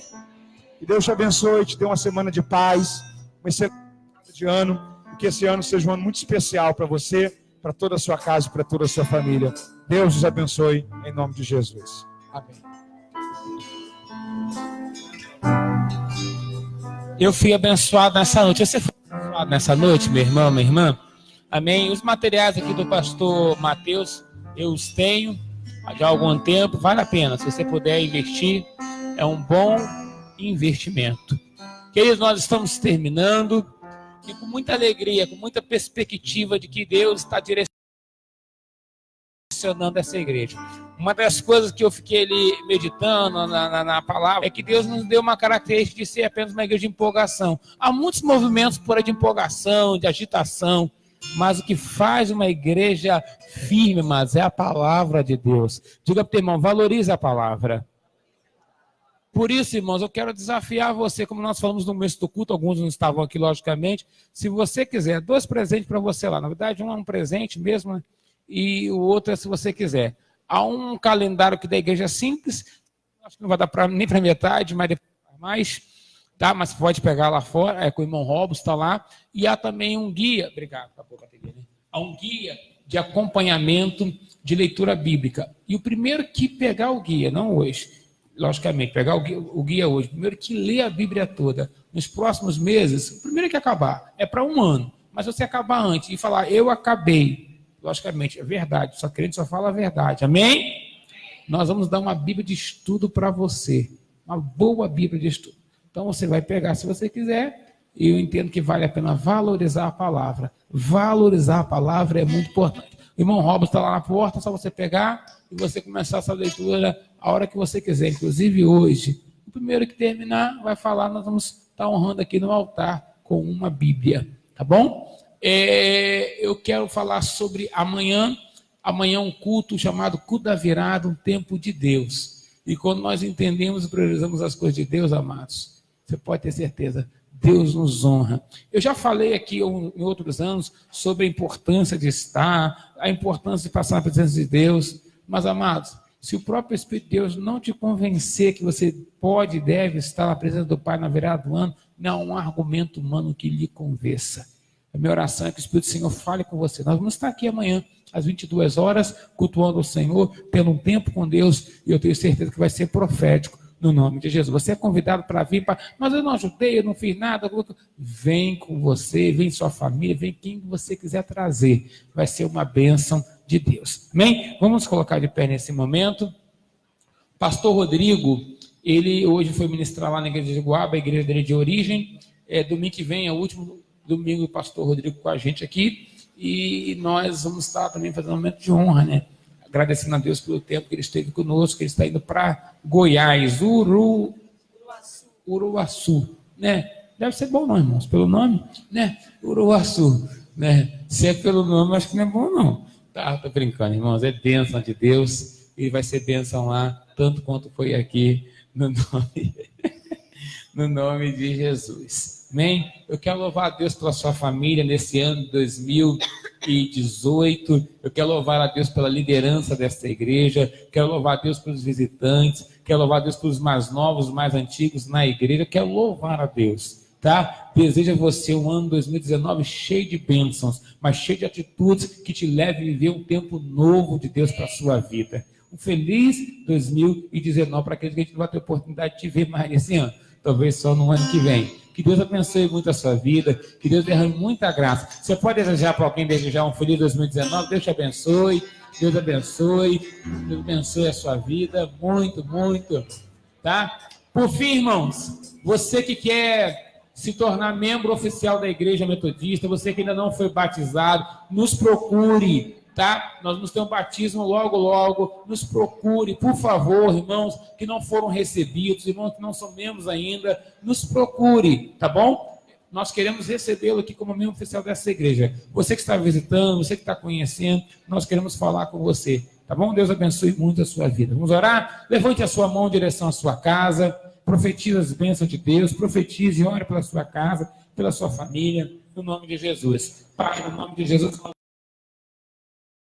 Que Deus te abençoe, te dê uma semana de paz, uma excelente de ano, e que esse ano seja um ano muito especial para você, para toda a sua casa e para toda a sua família. Deus os abençoe, em nome de Jesus. Amém. Eu fui abençoado nessa noite. Você foi abençoado nessa noite, meu irmão, minha irmã? Amém. Os materiais aqui do pastor Mateus, eu os tenho já há algum tempo. Vale a pena, se você puder investir, é um bom investimento. Queridos, nós estamos terminando e com muita alegria, com muita perspectiva de que Deus está direcionando essa igreja. Uma das coisas que eu fiquei ali meditando na palavra é que Deus nos deu uma característica de ser apenas uma igreja de empolgação. Há muitos movimentos por aí de empolgação, de agitação, mas o que faz uma igreja firme, mas é a palavra de Deus. Diga para o teu irmão, valorize a palavra. Por isso, irmãos, eu quero desafiar você, como nós falamos no começo do culto, alguns não estavam aqui, logicamente. Se você quiser, 2 presentes para você lá. Na verdade, um é um presente mesmo, né? E o outro é se você quiser. Há um calendário aqui da igreja simples, acho que não vai dar nem para metade, mas depois mais, tá? Mas pode pegar lá fora, é com o irmão Robson, está lá. E há também um guia, obrigado, acabou a bateria, né? Há um guia de acompanhamento de leitura bíblica. E o primeiro que pegar o guia, não hoje, logicamente, pegar o guia hoje, primeiro que lê a Bíblia toda, nos próximos meses, o primeiro que acabar, é para 1 ano, mas você acabar antes e falar, eu acabei, logicamente, é verdade, só crente só fala a verdade, amém? Nós vamos dar uma Bíblia de estudo para você, uma boa Bíblia de estudo. Então você vai pegar se você quiser, e eu entendo que vale a pena valorizar a palavra. Valorizar a palavra é muito importante. O irmão Robson está lá na porta, é só você pegar e você começar essa leitura a hora que você quiser, inclusive hoje. O primeiro que terminar vai falar, nós vamos estar honrando aqui no altar com uma Bíblia, tá bom? Eu quero falar sobre amanhã um culto chamado Culto da Virada, um tempo de Deus. E quando nós entendemos e priorizamos as coisas de Deus, amados, você pode ter certeza, Deus nos honra. Eu já falei aqui em outros anos sobre a importância de estar, a importância de passar na presença de Deus, mas, amados, se o próprio Espírito de Deus não te convencer que você pode e deve estar na presença do Pai na virada do ano, não há um argumento humano que lhe convença. A minha oração é que o Espírito do Senhor fale com você. Nós vamos estar aqui amanhã, às 22 horas, cultuando o Senhor, tendo um tempo com Deus, e eu tenho certeza que vai ser profético, no nome de Jesus. Você é convidado para vir, mas eu não ajudei, eu não fiz nada. Vem com você, vem sua família, vem quem você quiser trazer. Vai ser uma bênção de Deus. Amém? Vamos colocar de pé nesse momento. Pastor Rodrigo, ele hoje foi ministrar lá na igreja de Guaba, a igreja dele de origem. Domingo que vem é o último domingo do pastor Rodrigo com a gente aqui. E nós vamos estar também fazendo um momento de honra, né? Agradecendo a Deus pelo tempo que ele esteve conosco, que ele está indo para Goiás, Uruaçu, né? Deve ser bom, não, irmãos, pelo nome, né? Uruaçu, né? Se é pelo nome, acho que não é bom, não. Tá, tô brincando, irmãos, é bênção de Deus e vai ser bênção lá, tanto quanto foi aqui, no nome, no nome de Jesus. Amém? Eu quero louvar a Deus pela sua família nesse ano de 2018. Eu quero louvar a Deus pela liderança desta igreja. Quero louvar a Deus pelos visitantes. Quero louvar a Deus pelos mais novos, mais antigos na igreja. Quero louvar a Deus, tá? Desejo a você um ano 2019 cheio de bênçãos, mas cheio de atitudes que te leve a viver um tempo novo de Deus para a sua vida. Um feliz 2019 para aqueles que a gente não vai ter oportunidade de te ver mais esse ano. Talvez só no ano que vem. Que Deus abençoe muito a sua vida, que Deus derrame muita graça. Você pode desejar para alguém, desejar um feliz 2019, Deus te abençoe, Deus abençoe a sua vida, muito, muito, tá? Por fim, irmãos, você que quer se tornar membro oficial da Igreja Metodista, você que ainda não foi batizado, nos procure, tá? Nós vamos ter um batismo logo, logo. Nos procure, por favor, irmãos que não foram recebidos, irmãos que não são membros ainda, nos procure, tá bom? Nós queremos recebê-lo aqui como membro oficial dessa igreja. Você que está visitando, você que está conhecendo, nós queremos falar com você, tá bom? Deus abençoe muito a sua vida. Vamos orar? Levante a sua mão em direção à sua casa, profetize as bênçãos de Deus, profetize e ore pela sua casa, pela sua família, no nome de Jesus. Pai, no nome de Jesus,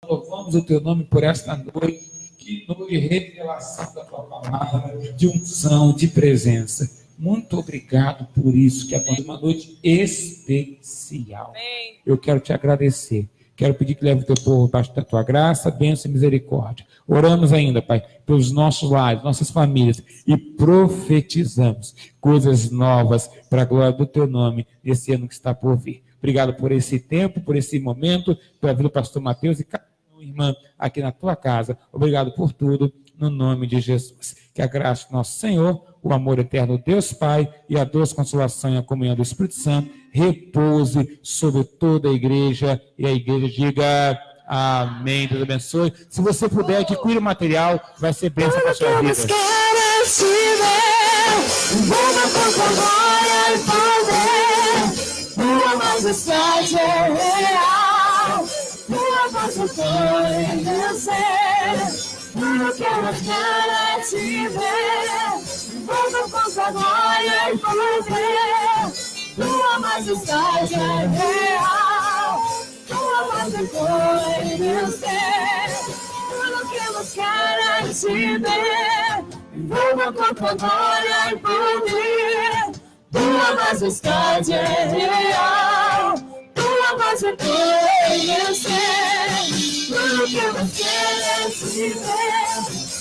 louvamos o teu nome por esta noite, que noite de revelação da tua palavra, de unção, de presença. Muito obrigado por isso, que aconteceu uma noite especial. Amém. Eu quero te agradecer. Quero pedir que leve o teu povo abaixo da tua graça, bênção e misericórdia. Oramos ainda, Pai, pelos nossos lares, nossas famílias, e profetizamos coisas novas para a glória do teu nome, nesse ano que está por vir. Obrigado por esse tempo, por esse momento, pela vida do pastor Mateus e cada irmã aqui na tua casa. Obrigado por tudo, no nome de Jesus. Que a graça do nosso Senhor, o amor eterno do Deus Pai e a doce consolação e a comunhão do Espírito Santo repouse sobre toda a igreja, e a igreja diga amém. Deus abençoe. Se você puder, adquira o material, vai ser bênção para a sua vida. Tua majestade é real, tua voz eu conhecer, tudo que eu quero te ver, volta com tua glória e poder, tua majestade é real, tua voz eu conhecer, tudo que eu quero te ver, volta com tua glória e poder. Tua majestade é real, tua voz eu conhecer, tudo que eu quero é te ver,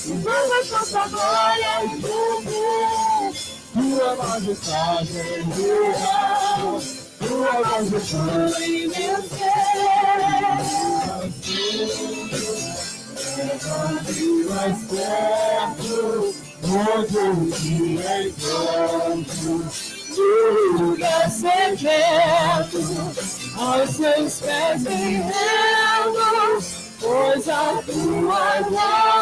e vamos com tua glória e poder. Tua majestade é real, tua voz eu conhecer, mais perto, onde eu te encontro. Lugar secreto, aos seus pés me rendo, pois a tua glória